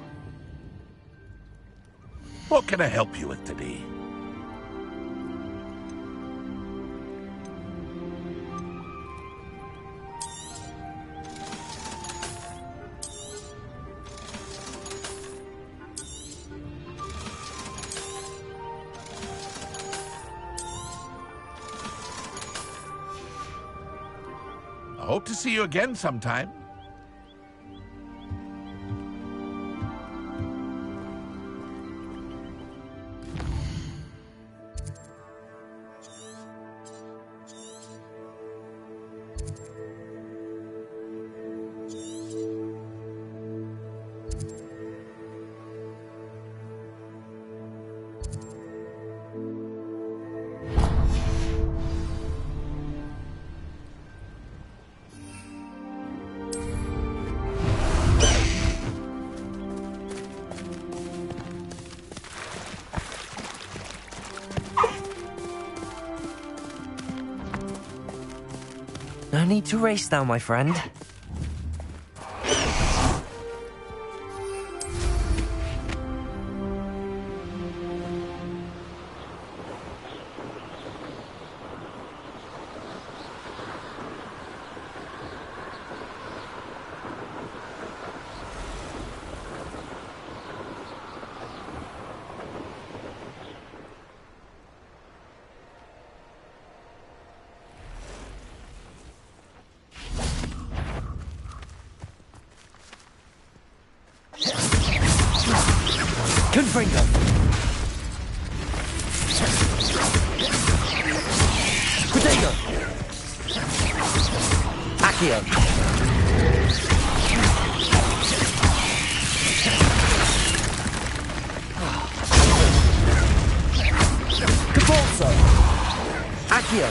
What can I help you with today? I hope to see you again sometime. No need to race now, my friend. Confringo. Protego. Accio. Capolso. Accio.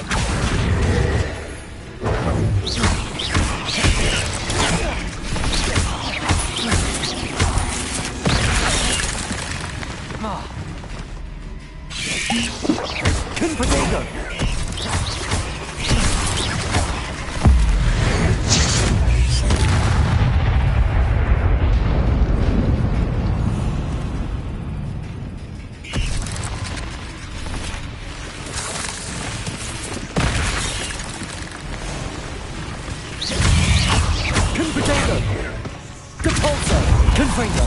Protego. Protego. Capolso. Confringo.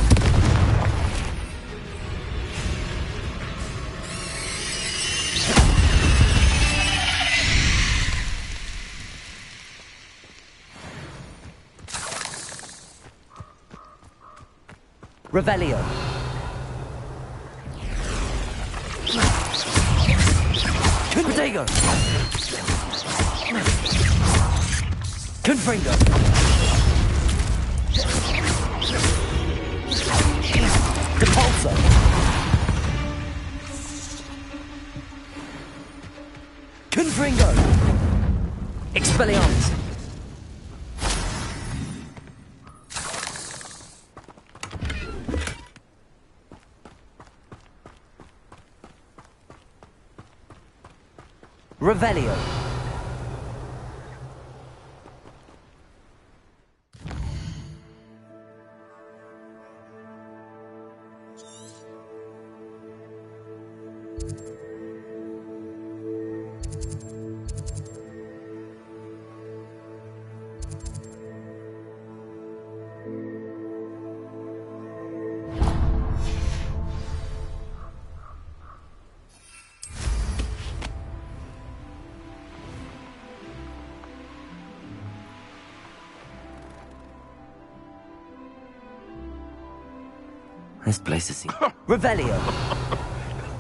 Revelio. Protego! Confringo! Depulso! Confringo! Expelliarmus! Revelio. This place is... Revelio.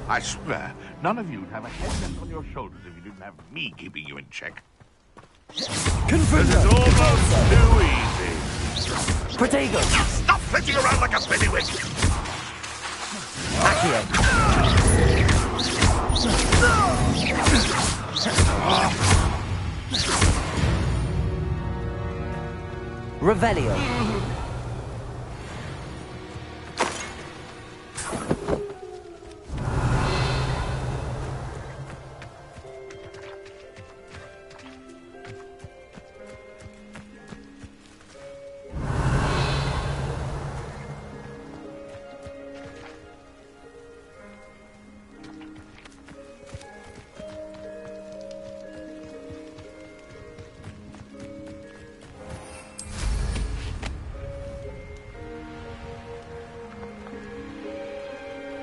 I swear, none of you'd have a head left on your shoulders if you didn't have me keeping you in check. Confringo. This is almost too easy. Protego. Stop flitting around like a piddywig. Accio. Revelio.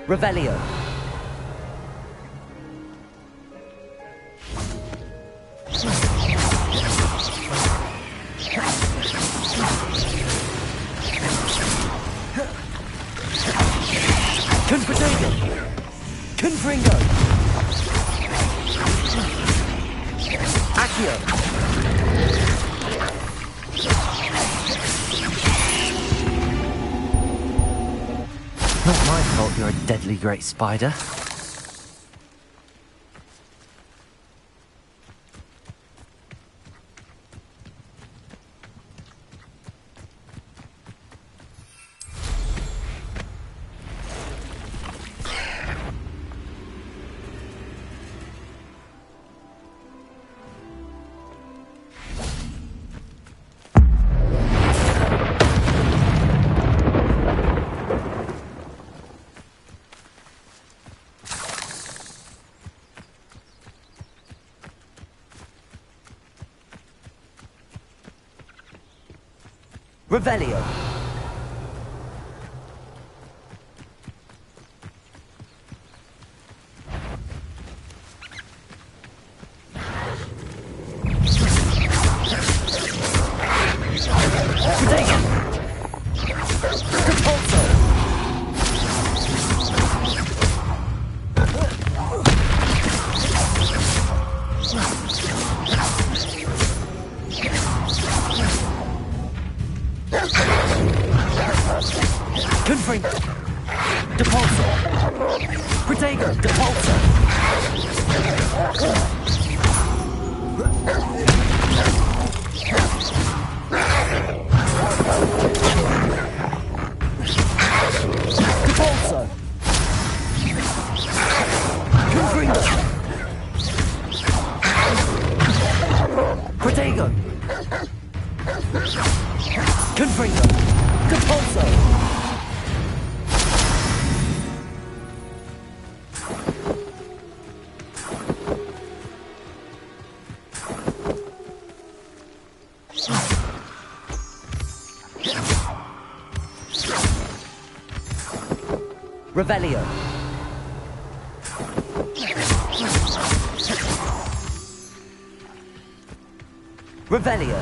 Revelio. Confringo. Confringo. Accio. Not my fault you're a deadly great spider. Revelio. Confringo. Depulso. Protego. Depulso. Depulso. Confringo. Protego. Confringo. Depulso. Revelio. Revelio.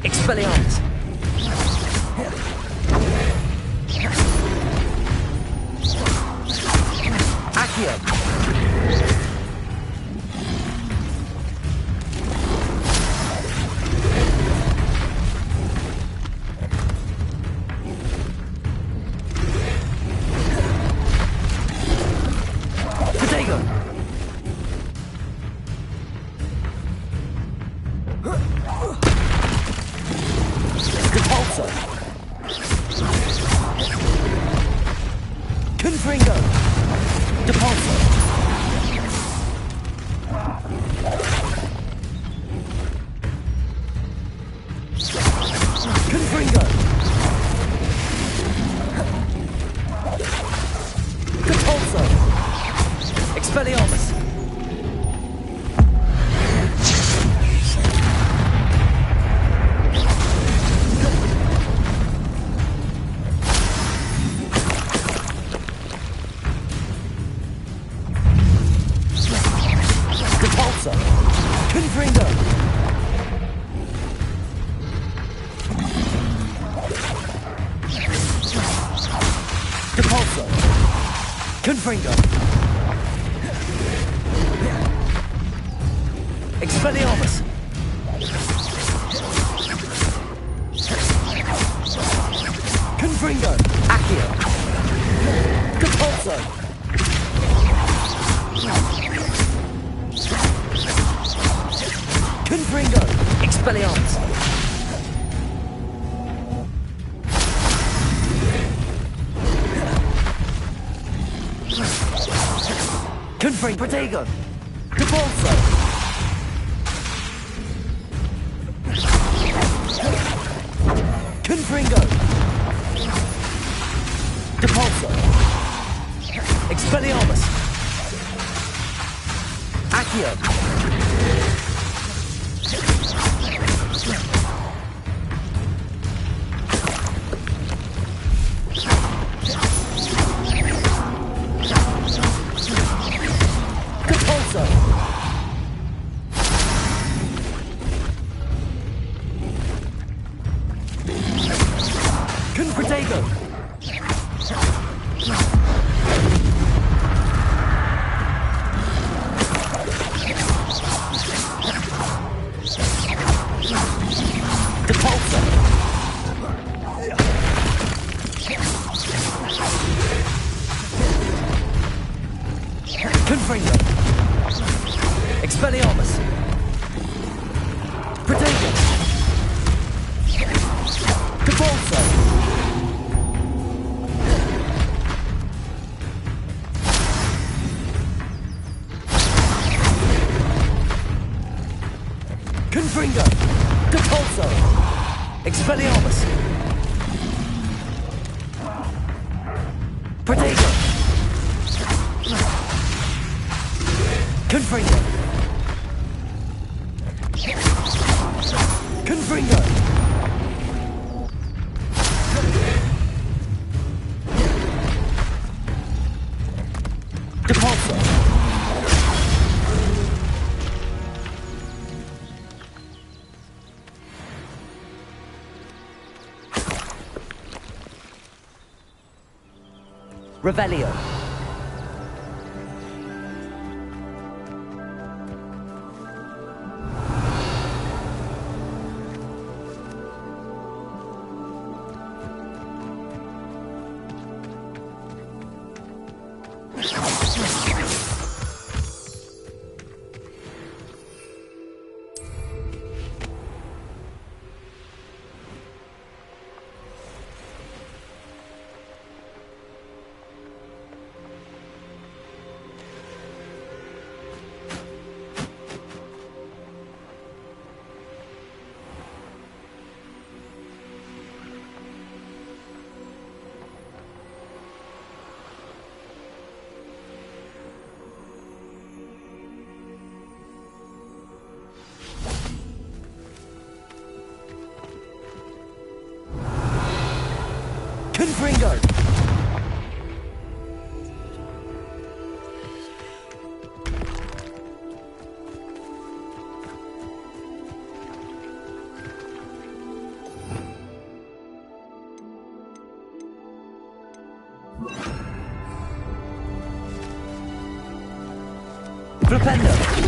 Expelliarmus! Accio! Confringo! Expelliarmus! Confringo! Accio! Capulso! Confringo! Expelliarmus! Confringo! Protego! Capulso! Confringo! Capulso! Expelliarmus! Accio! Depulso! Expelliarmus! Protego! Confringo! Confringo! Depulso! Revelio. Confringo! Flipendo!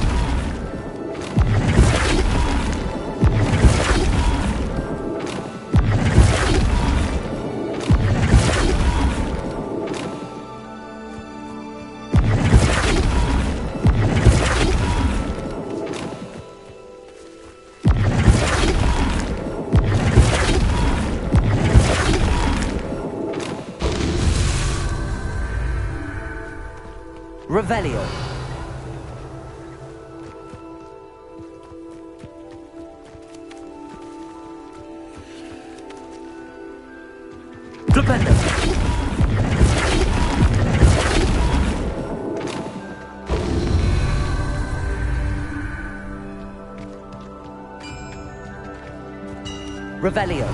Revelio. Flipendo. Revelio.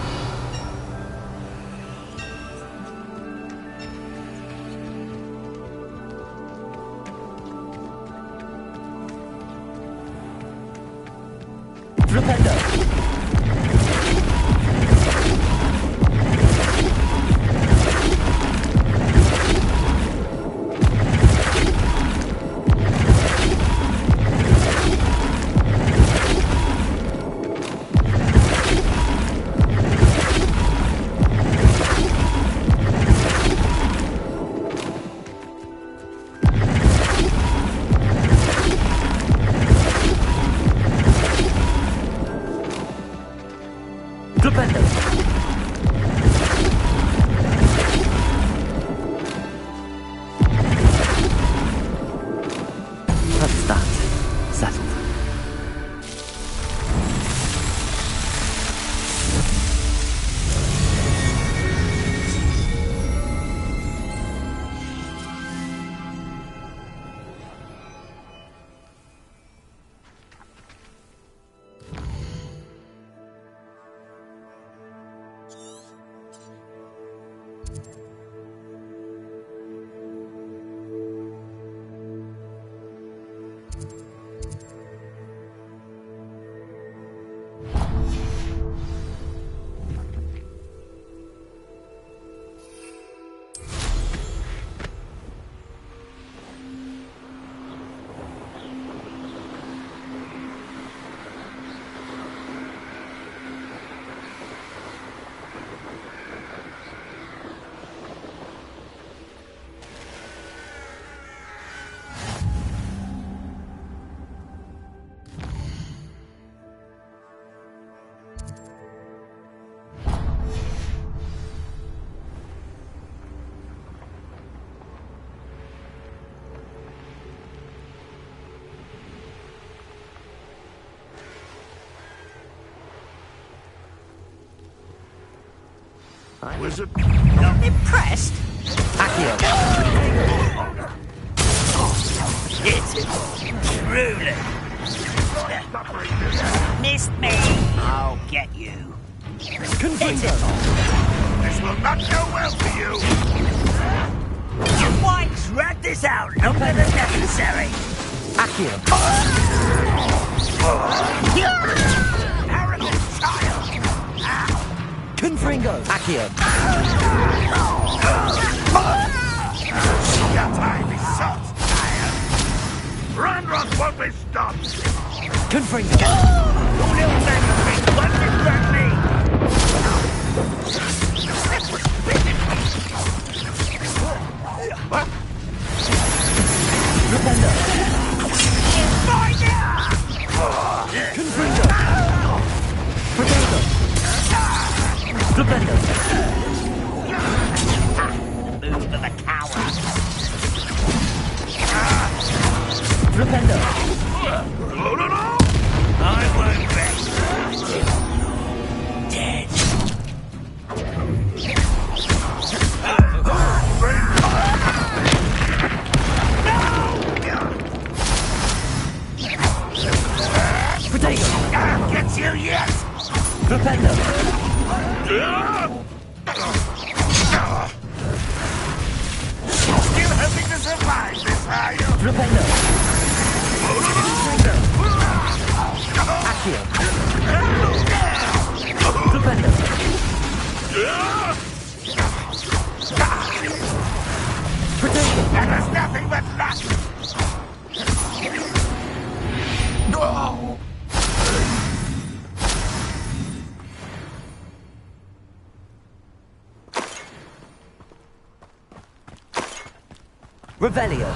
Flipendo. Flipendo. That's that. Settled. Wizard. Not impressed? Accio. Hit it. Truly. Missed me. I'll get you. Hit it. This will not go well for you. Why drag this out longer than necessary? Accio. Arrogant child. Confringo. Accio. Your time is short, child. Ranroth won't be stopped. Confringo. Your little magazine won't distract me. What? Rependo. Confringo. Rependo. Rependo. Move of a coward. Rependo. I won't rest. Dead. Protego. I'll get you yet. Rependo. Still hoping to survive this, are you? Rependo. Accio. Rependo. Protego. That was nothing but luck. No. Revelio.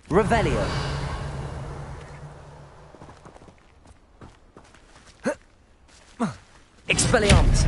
Revelio. Expelliarmus.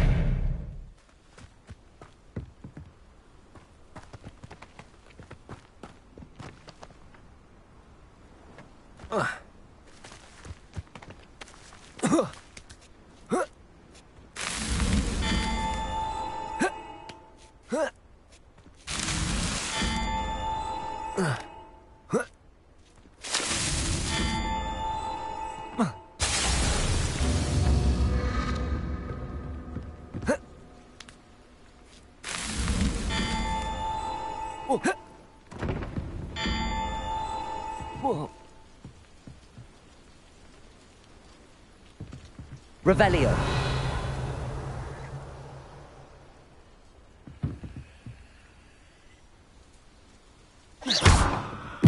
Revelio.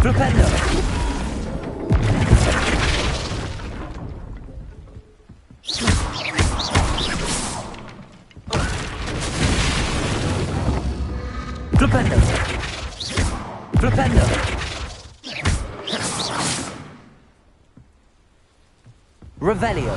Flipendo. Flipendo. Flipendo. Revelio.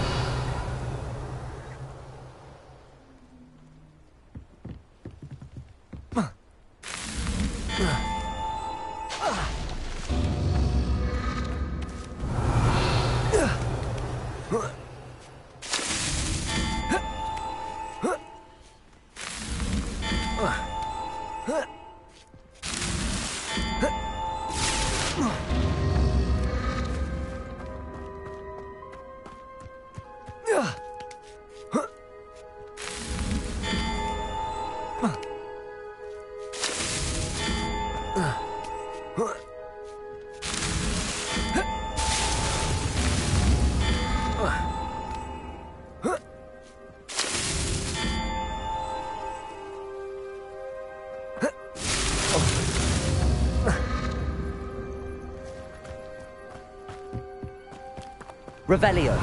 Revelio.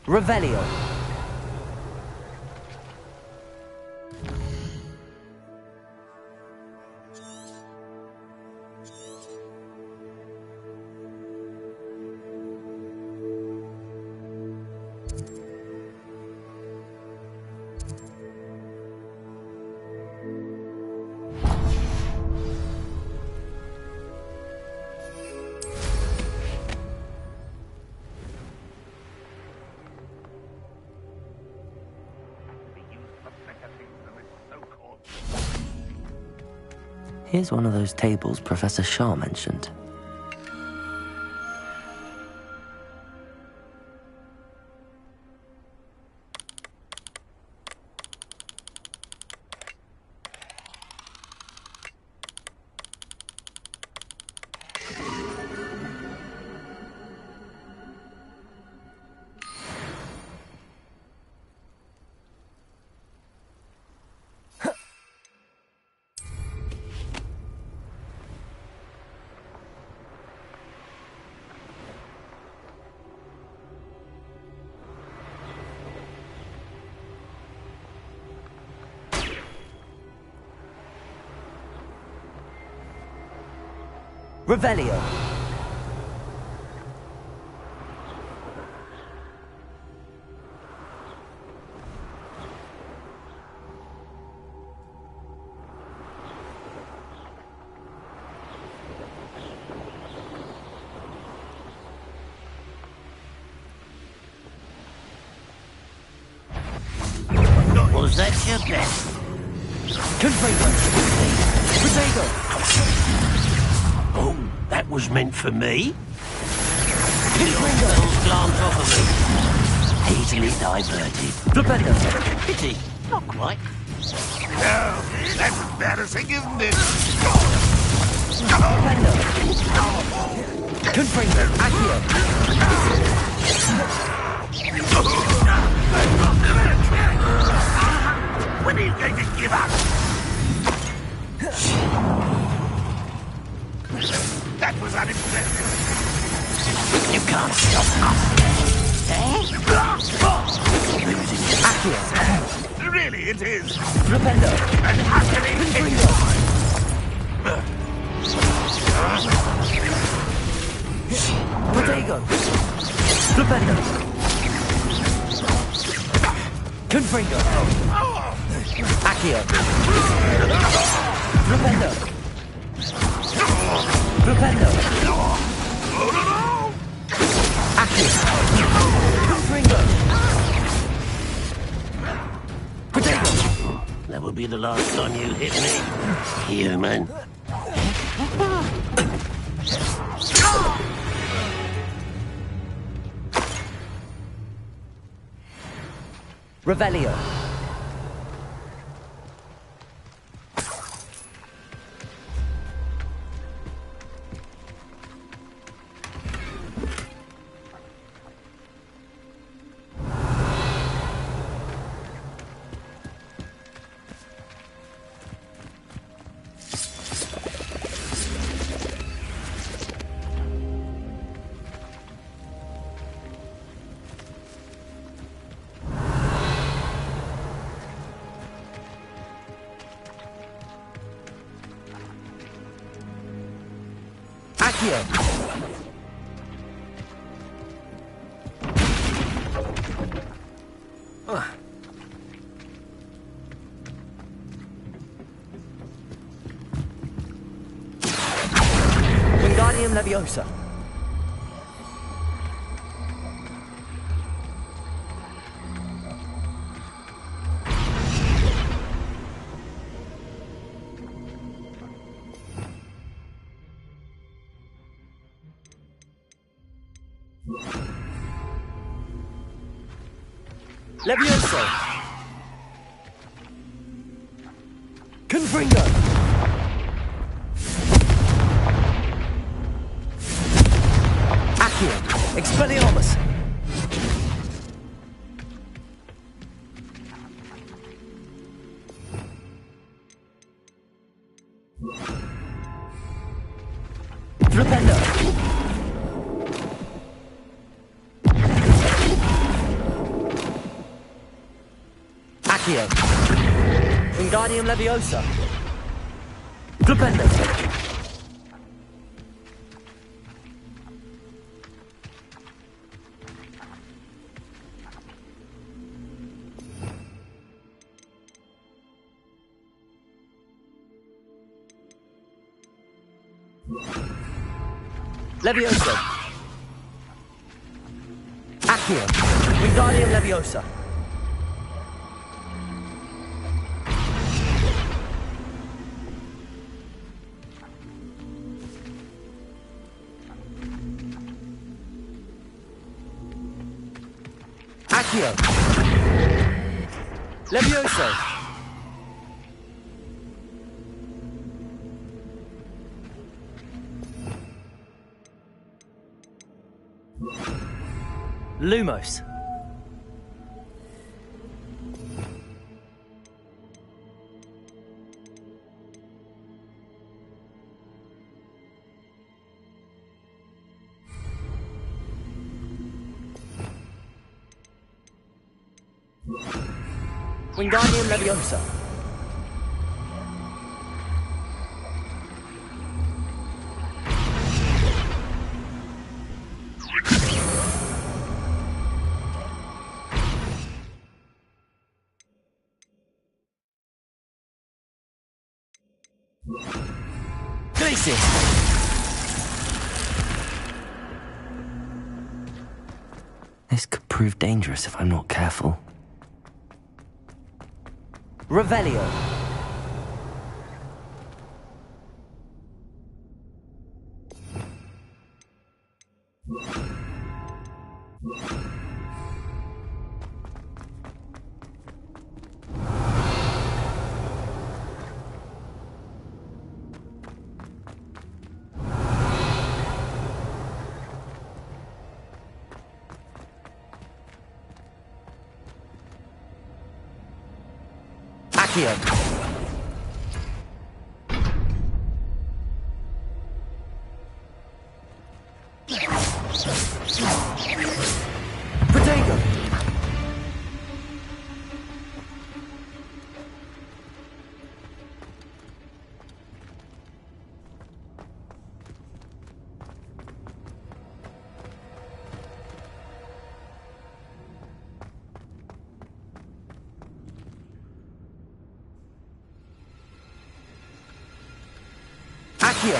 Revelio. Here's one of those tables Professor Shah mentioned. Revelio. Was that your best? Confringo. Potato. Oh, that was meant for me? Those glance off of me. Easily diverted. Flipendo. Pity. Not quite. No, that's embarrassing, isn't it? Flipendo. Confringo. Accio. When are you going to give up? That was unimpressive. You can't stop us. Accio. Really, it is. Flipendo. And utterly Confringo. Potato. Flipendo. Confringo. Accio. Flipendo. Flipendo. Accio. Confringo. Potato. That will be the last time you hit me, human. Revelio. Accio. Leviosa. Leviosa. Confringo. Accio. Expelliarmus. Flipendo. Accio. Wingardium Leviosa. Flipendo. Leviosa. Accio. Wingardium Leviosa. Accio. Leviosa. Lumos. Wingardium Leviosa. Glacius. This could prove dangerous if I'm not careful. Revelio. Accio. Protego. Accio.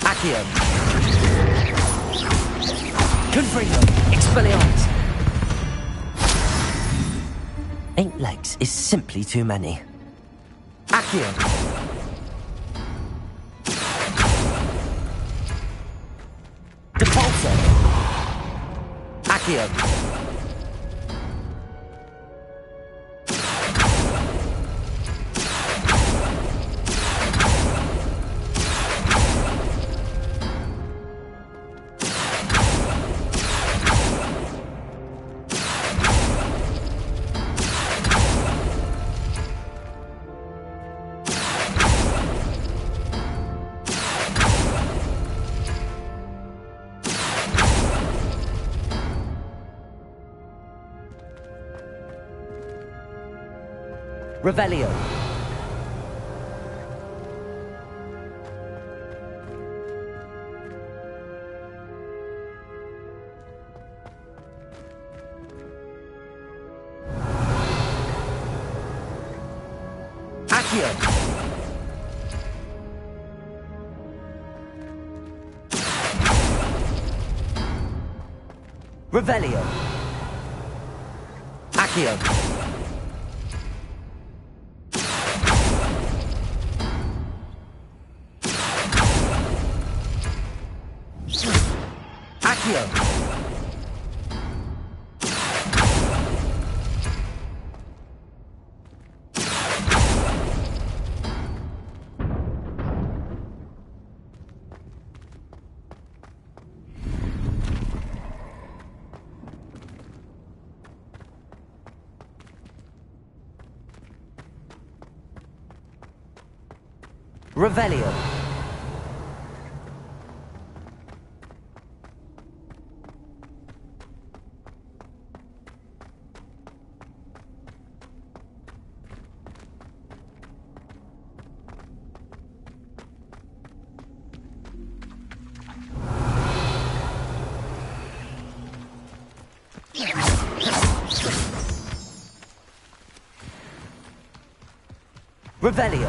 Accio. Confringo. Expelliarmus. 8 legs is simply too many. Accio. Depulso. Accio. Revelio. Accio. Revelio. Accio. Accio. Revelio. Revelio.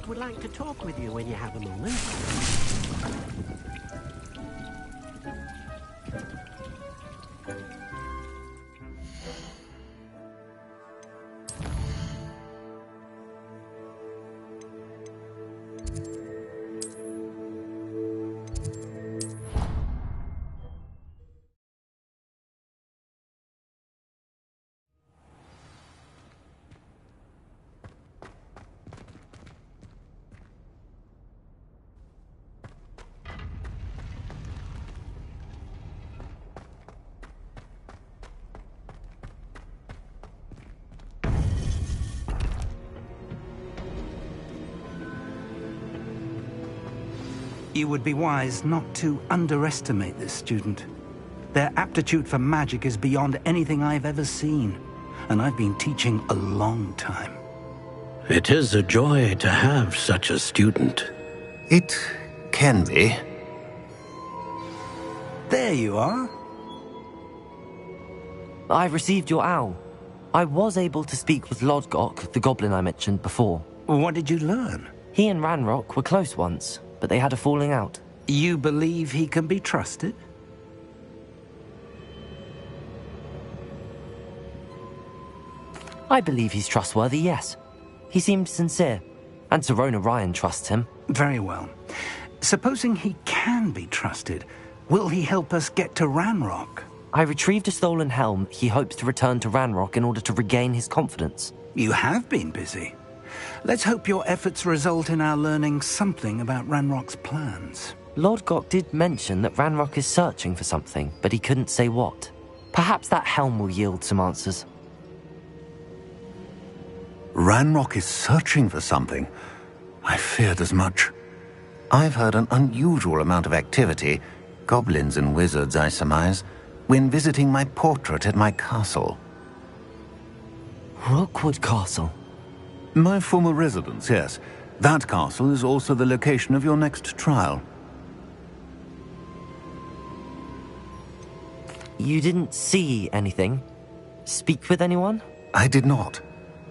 Would like to talk with you when you have a moment. you would be wise not to underestimate this student. Their aptitude for magic is beyond anything I've ever seen, and I've been teaching a long time. It is a joy to have such a student. It can be. There you are. I received your owl. I was able to speak with Lodgok, the goblin I mentioned before. What did you learn? He and Ranrock were close once, but they had a falling out. You believe he can be trusted? I believe he's trustworthy, yes. He seemed sincere, and Serona Ryan trusts him. Very well. Supposing he can be trusted, will he help us get to Ranrock? I retrieved a stolen helm. He hopes to return to Ranrock in order to regain his confidence. You have been busy. Let's hope your efforts result in our learning something about Ranrock's plans. Lodgok did mention that Ranrock is searching for something, but he couldn't say what. Perhaps that helm will yield some answers. Ranrock is searching for something. I feared as much. I've heard an unusual amount of activity, goblins and wizards, I surmise, when visiting my portrait at my castle. Rookwood Castle? My former residence, yes. That castle is also the location of your next trial. You didn't see anything? Speak with anyone? I did not.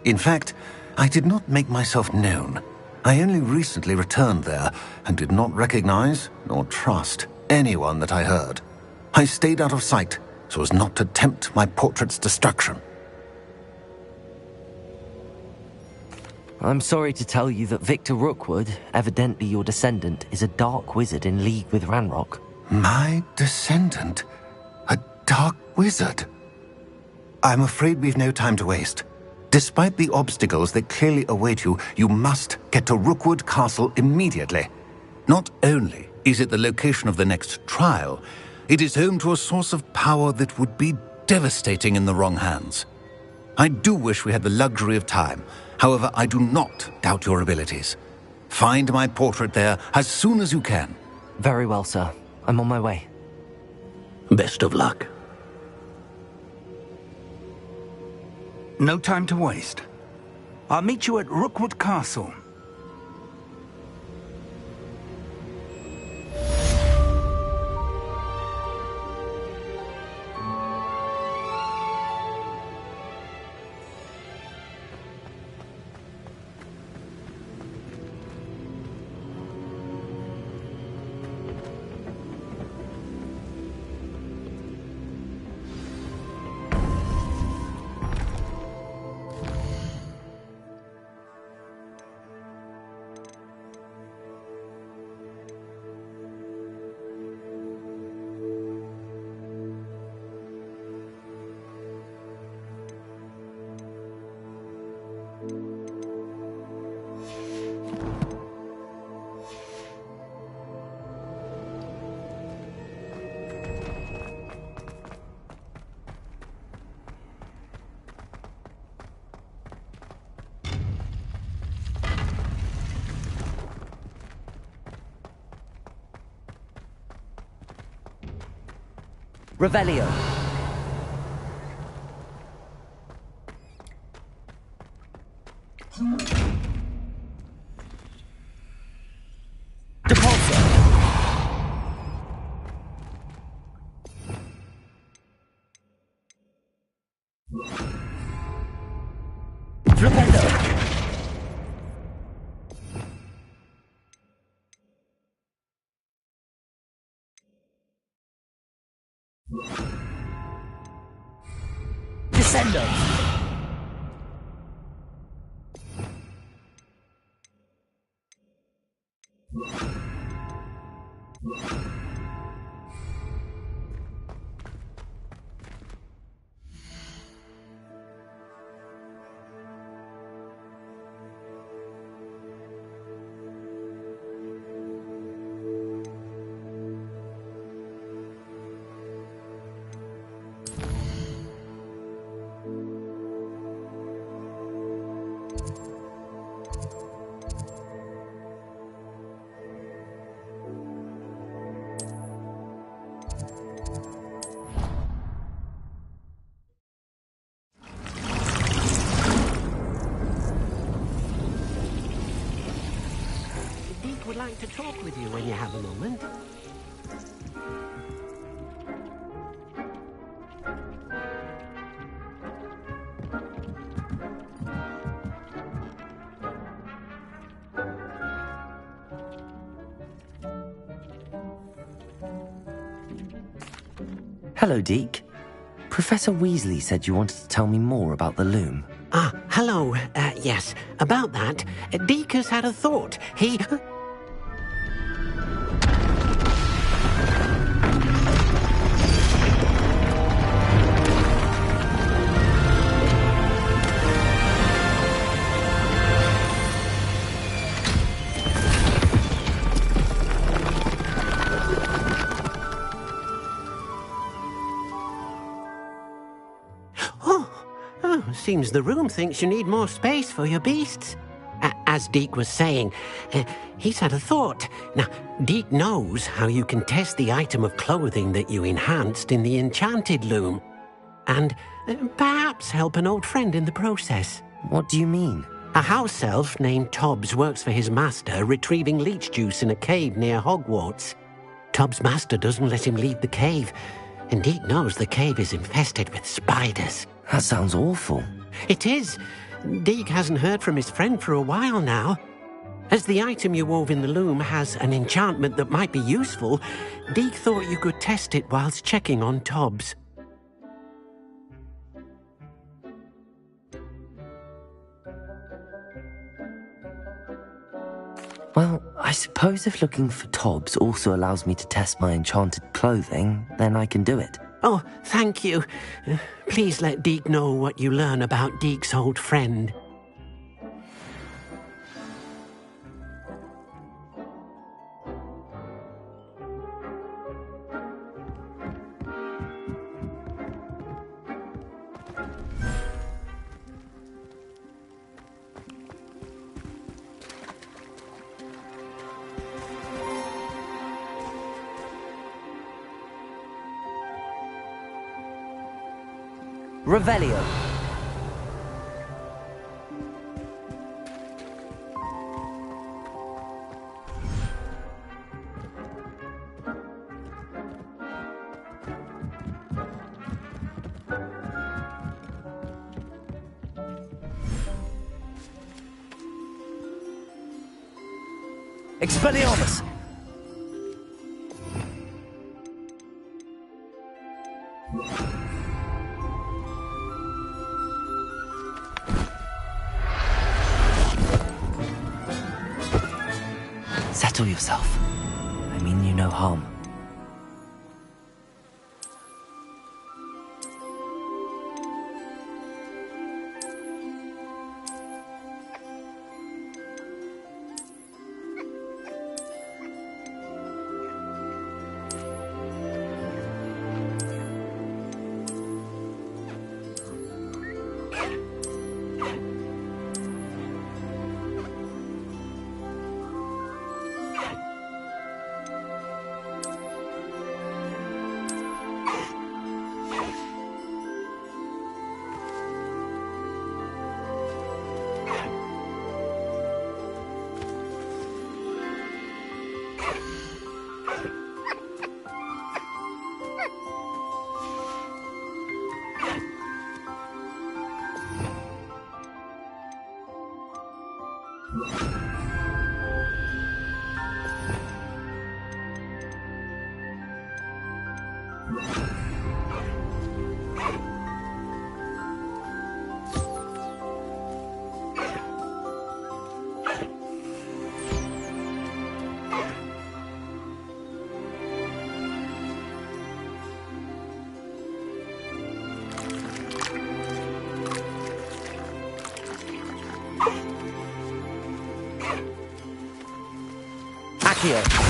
In fact, I did not make myself known. I only recently returned there and did not recognize nor trust anyone that I heard. I stayed out of sight so as not to tempt my portrait's destruction. I'm sorry to tell you that Victor Rookwood, evidently your descendant, is a dark wizard in league with Ranrock. My descendant? A dark wizard? I'm afraid we've no time to waste. Despite the obstacles that clearly await you, you must get to Rookwood Castle immediately. Not only is it the location of the next trial, it is home to a source of power that would be devastating in the wrong hands. I do wish we had the luxury of time. However, I do not doubt your abilities. Find my portrait there as soon as you can. Very well, sir. I'm on my way. Best of luck. No time to waste. I'll meet you at Rookwood Castle. Revelio. Depulso. Flipendo. Descendo. talk with you when you have a moment. Hello, Deke. Professor Weasley said you wanted to tell me more about the loom. Ah, hello. Yes, about that. Deke has had a thought. He... Seems the room thinks you need more space for your beasts. As Deke was saying, he's had a thought. Now, Deke knows how you can test the item of clothing that you enhanced in the enchanted loom. And perhaps help an old friend in the process. What do you mean? A house elf named Tobbs works for his master, retrieving leech juice in a cave near Hogwarts. Tobbs' master doesn't let him leave the cave, and Deke knows the cave is infested with spiders. That sounds awful. It is. Deke hasn't heard from his friend for a while now. As the item you wove in the loom has an enchantment that might be useful, Deke thought you could test it whilst checking on Tobbs. Well, I suppose if looking for Tobbs also allows me to test my enchanted clothing, then I can do it. Oh, thank you. Please let Deke know what you learn about Deke's old friend. Revelio. Expelliarmus! Settle yourself. I mean you no harm. Accio.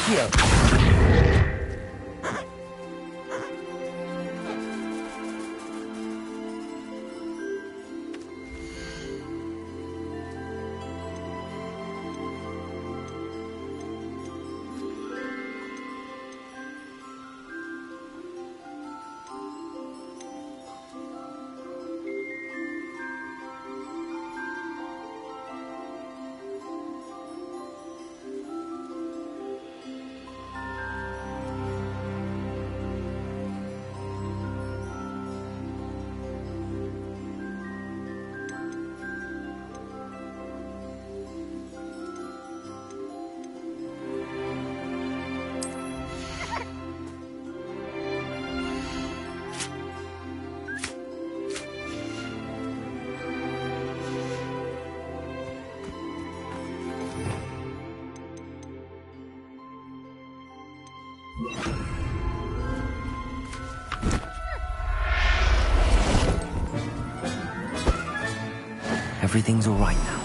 Accio! Everything's all right now.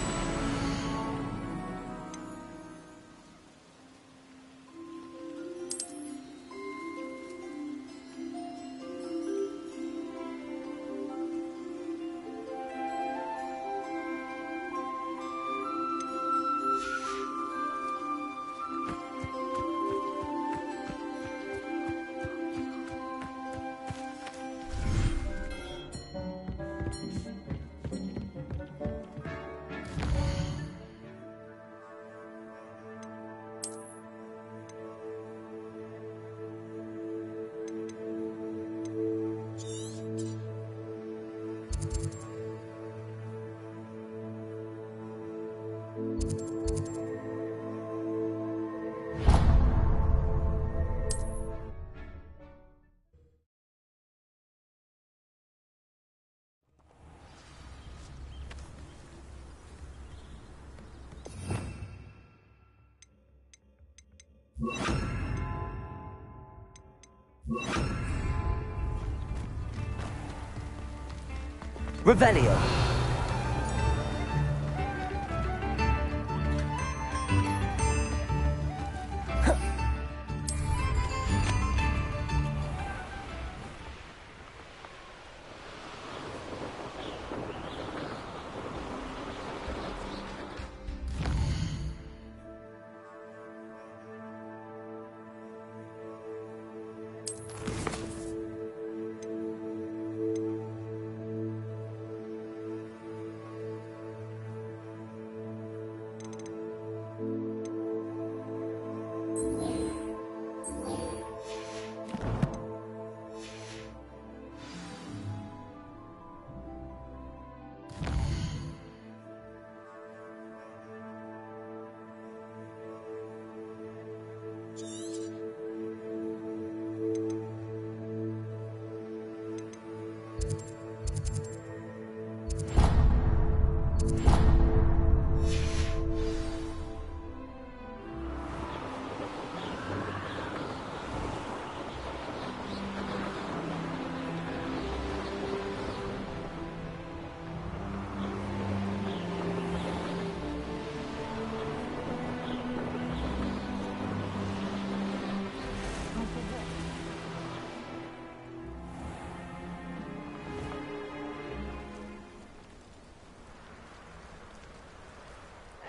Revelio.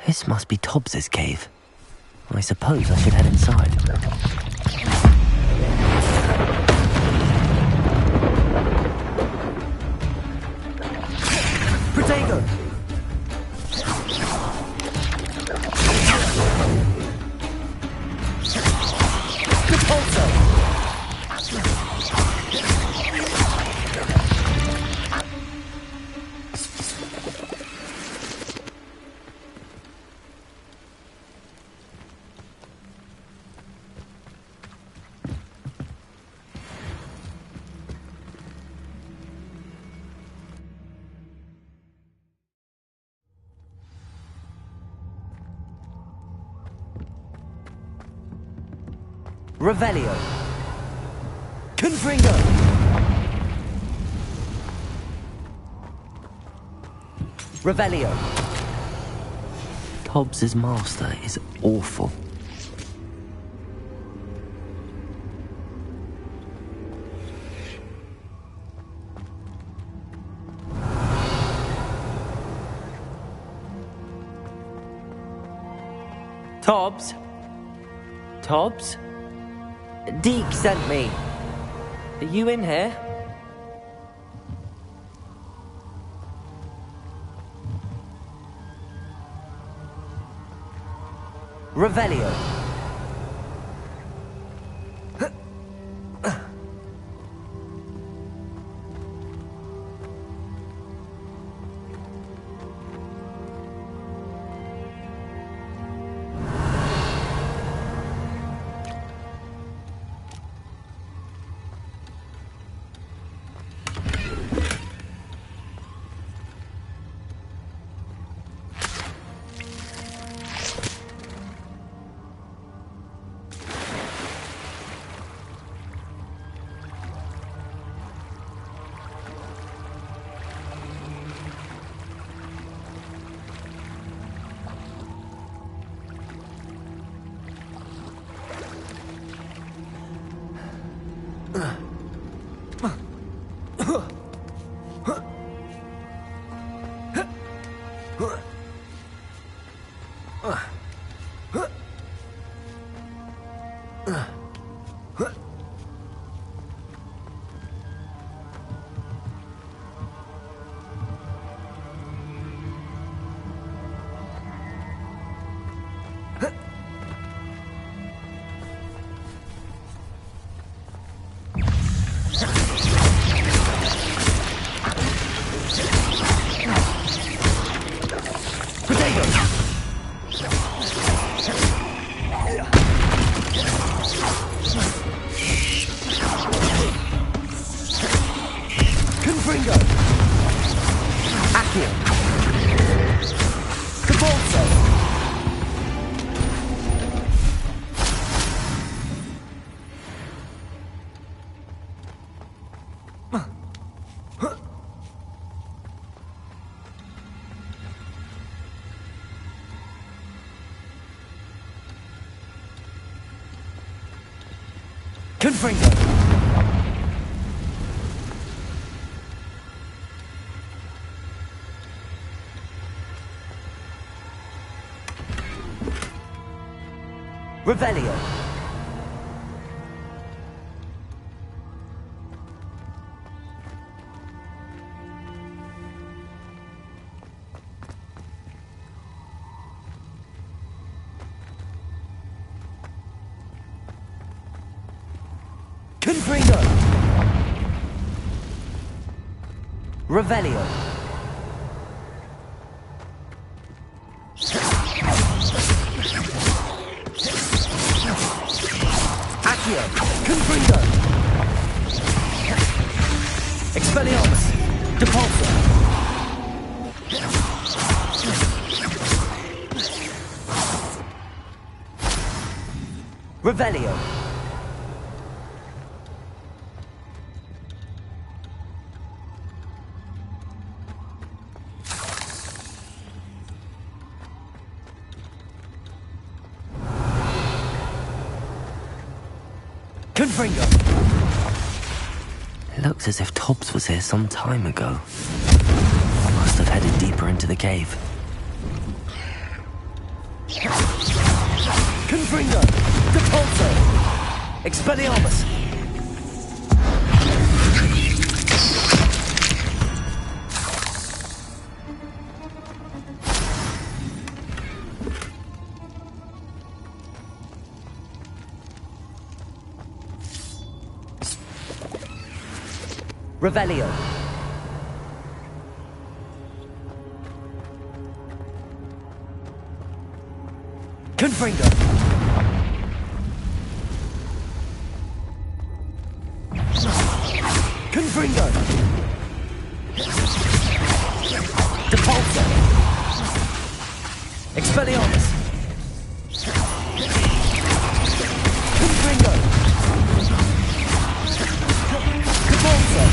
This must be Tobbs's cave. I suppose I should head inside. Protego! Revelio. Confringo. Revelio. Tobbs's master is awful. Tobbs? Tobbs? Deke sent me. Are you in here? Revelio. Confringo! Revelio. Confringo. Revelio. Confringo! Expelliarmus! Depulso! Revelio! Confringo! It looks as if Tobbs was here some time ago. Must have headed deeper into the cave. Confringo! Depulso! Expelliarmus! Revelio. Confringo. Confringo. Depulso. Expelliarmus. Confringo. Depulso.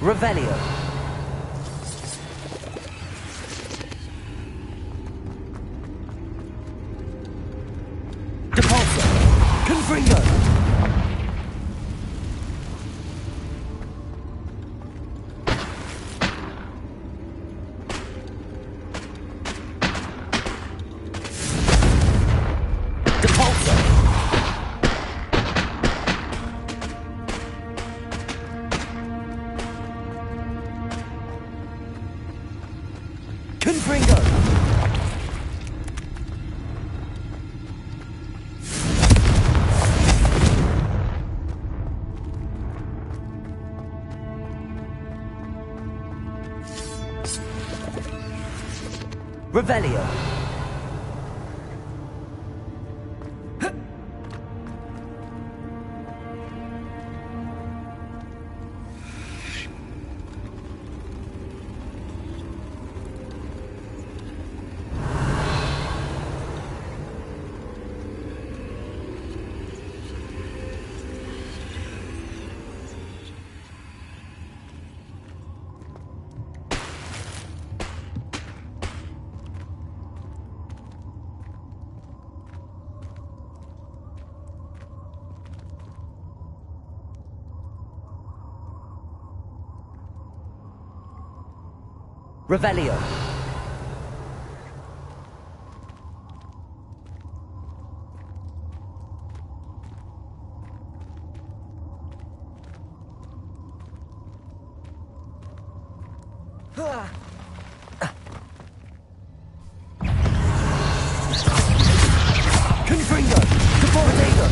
Revelio. Confringo! Revelio. Revelio. Confringo. Caporadego.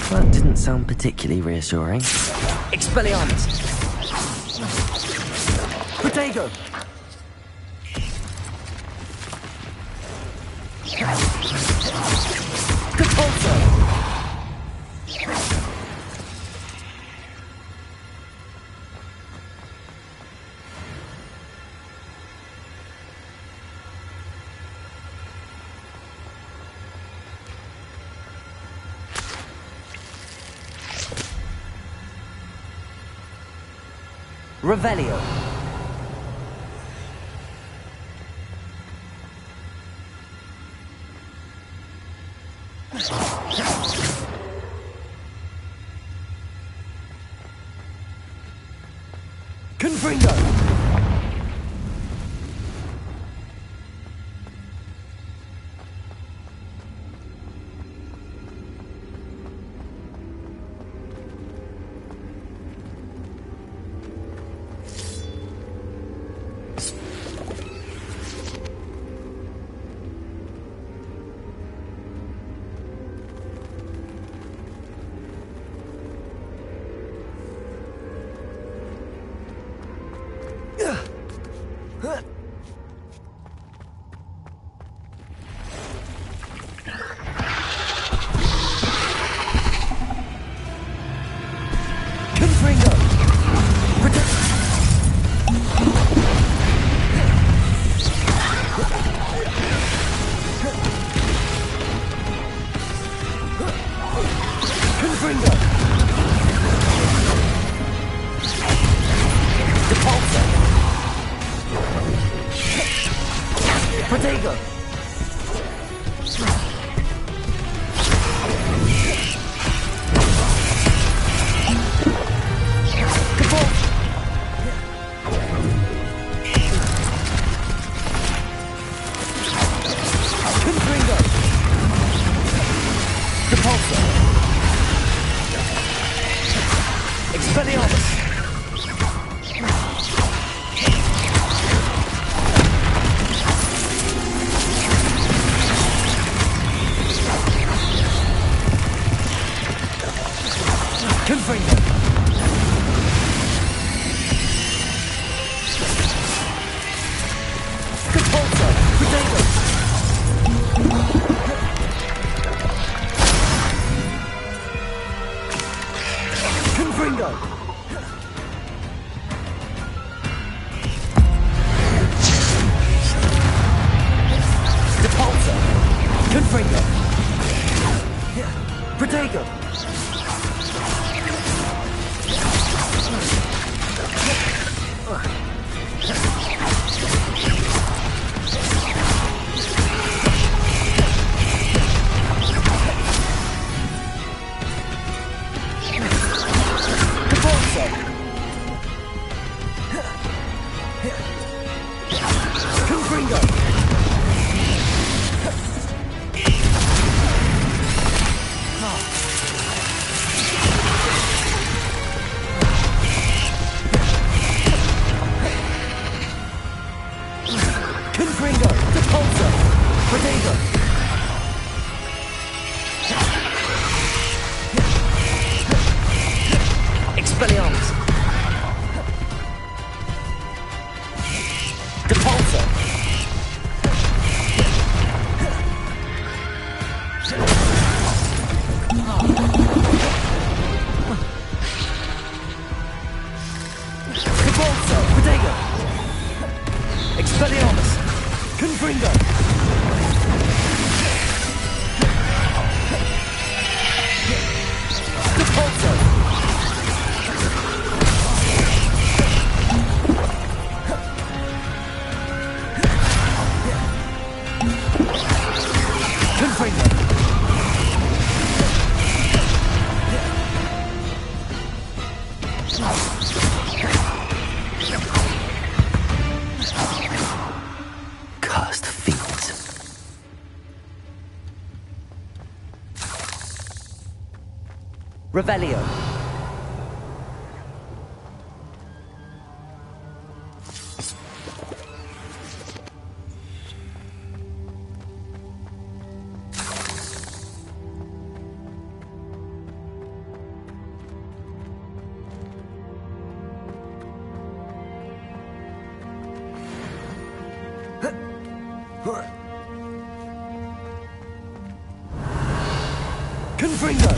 That didn't sound particularly reassuring. Expelliarmus. Protego. Capulso. Revelio. Confringo. Protego. Cursed fiends. Revelio. Confringo!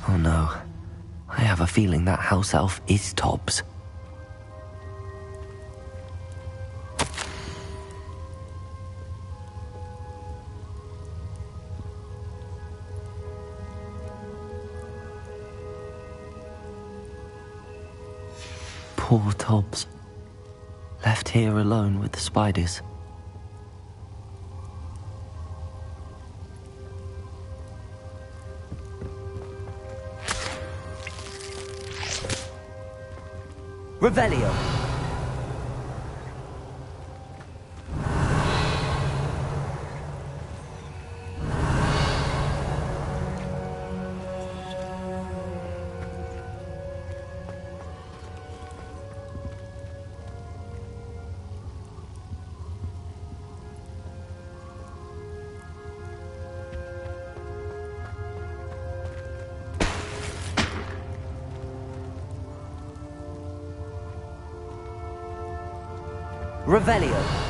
Oh no. I have a feeling that house elf is Tobbs. Poor Tobbs. Left here alone with the spiders. Revelio. Revelio.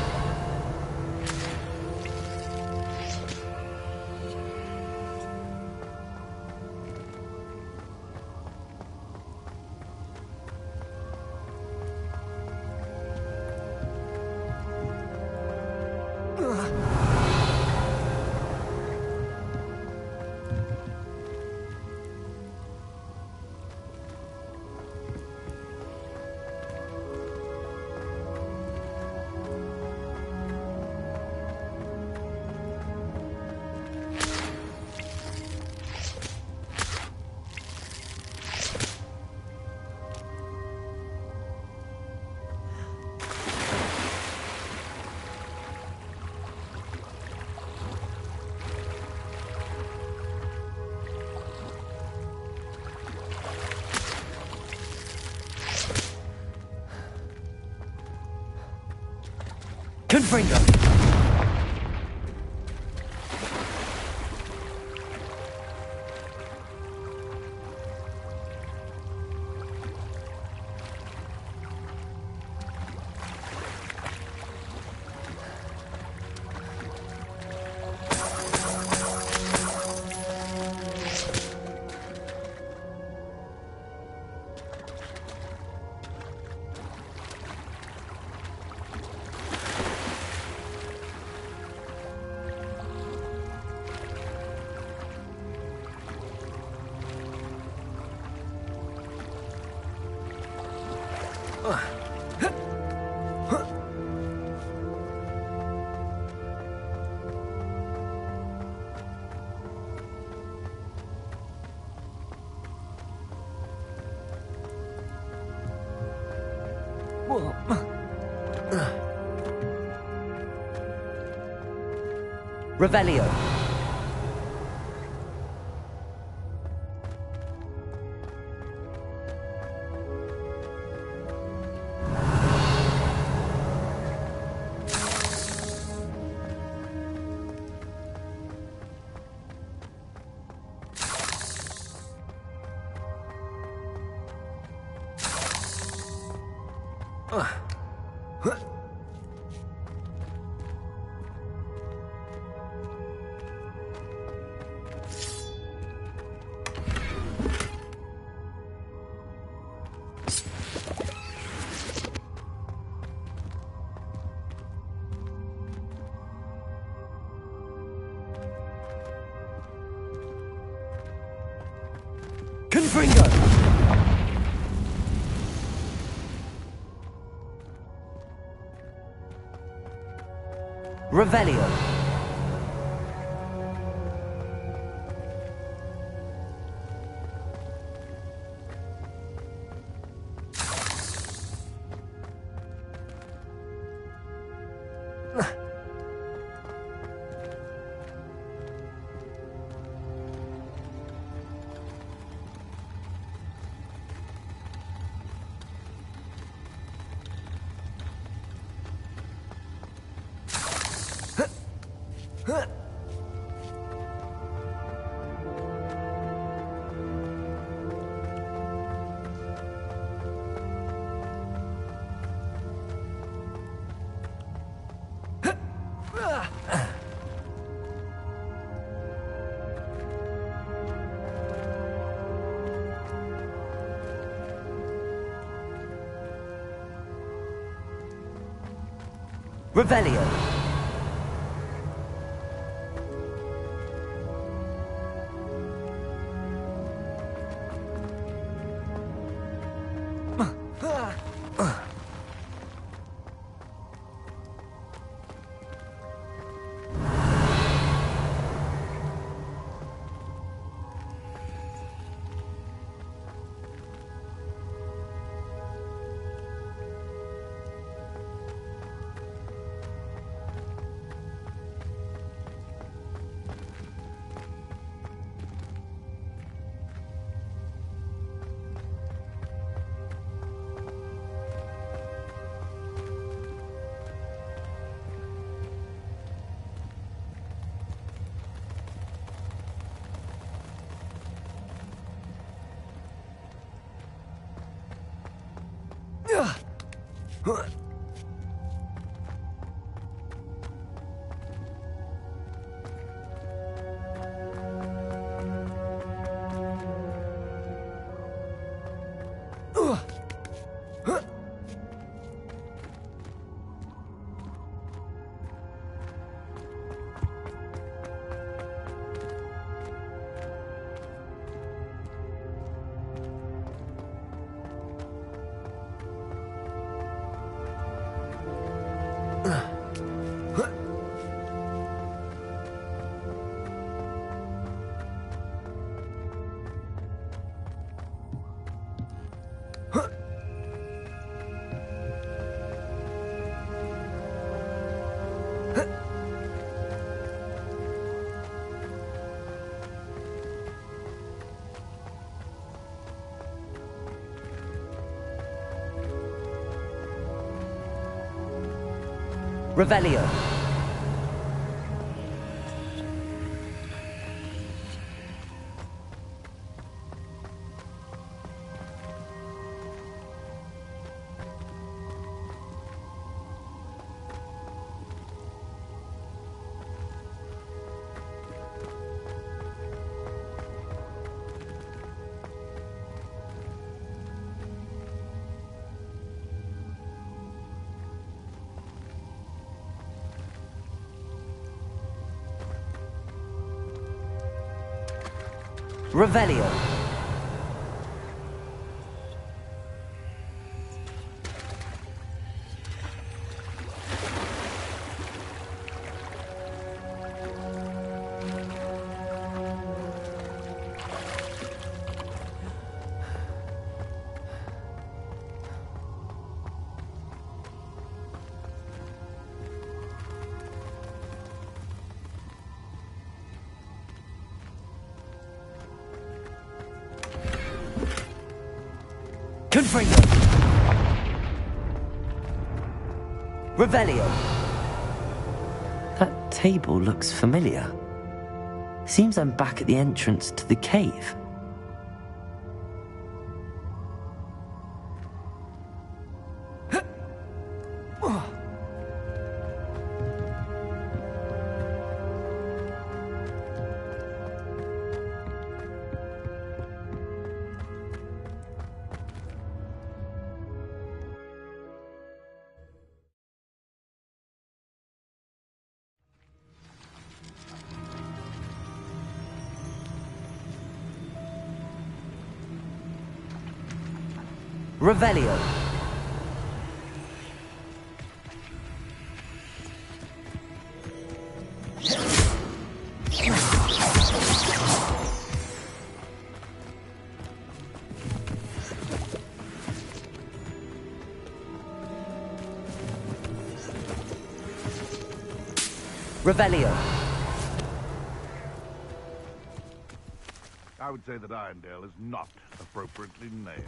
Confringo. Revelio. Confringo! Revelio. Revelio. Revelio. Revelio. Confringo. Revelio. That table looks familiar. Seems I'm back at the entrance to the cave. Revelio. Revelio. I would say that Irondale is not appropriately named.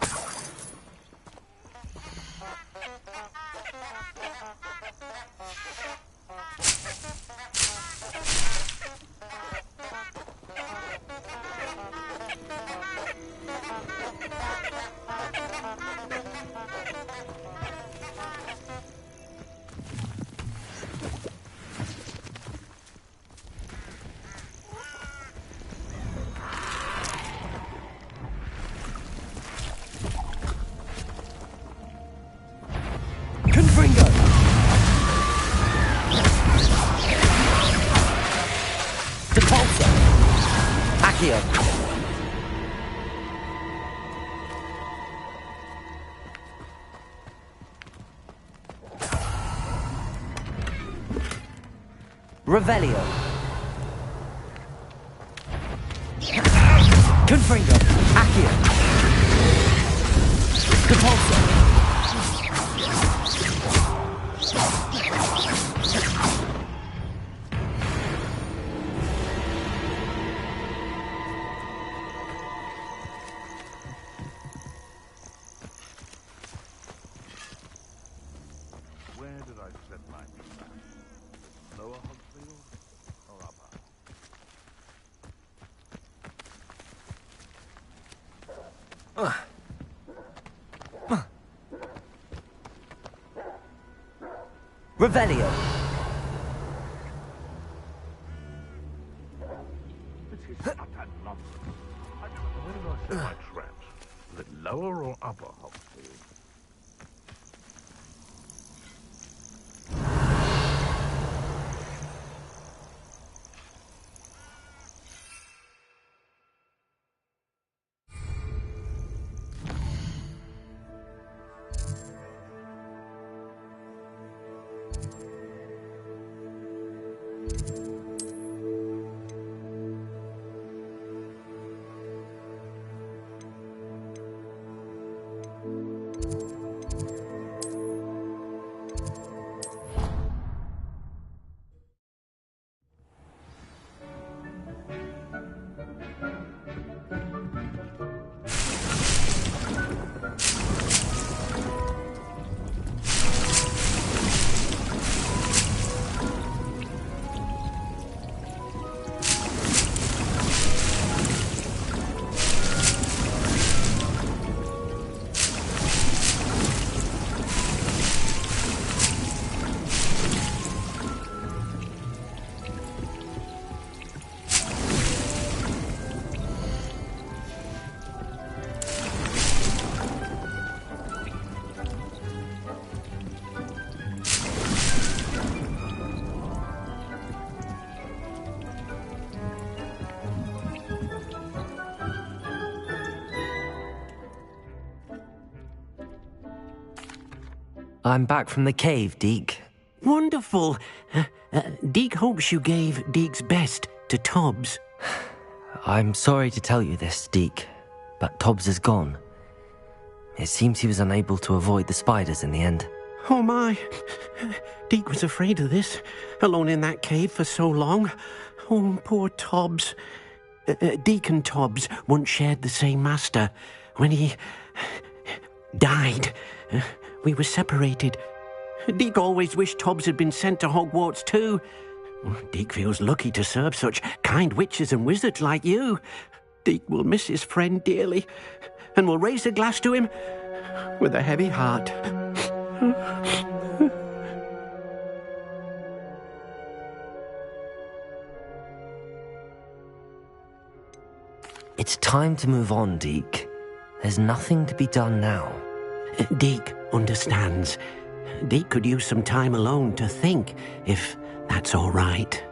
Revelio. Confringo. Accio. Depulso. Where did I set my trap? Lower Hogsfield or upper? Revelio. This is utter nonsense. Where did I set my traps? Was it lower or upper Hogsfield? I'm back from the cave, Deke. Wonderful. Deke hopes you gave Deke's best to Tobbs. I'm sorry to tell you this, Deke, but Tobbs is gone. It seems he was unable to avoid the spiders in the end. Oh my. Deke was afraid of this, alone in that cave for so long. Oh, poor Tobbs. Deke and Tobbs once shared the same master. When he died, we were separated. Deke always wished Tobbs had been sent to Hogwarts too. Deke feels lucky to serve such kind witches and wizards like you. Deke will miss his friend dearly, and will raise a glass to him with a heavy heart. It's time to move on, Deke. There's nothing to be done now. Deke understands. Deke could use some time alone to think, if that's all right.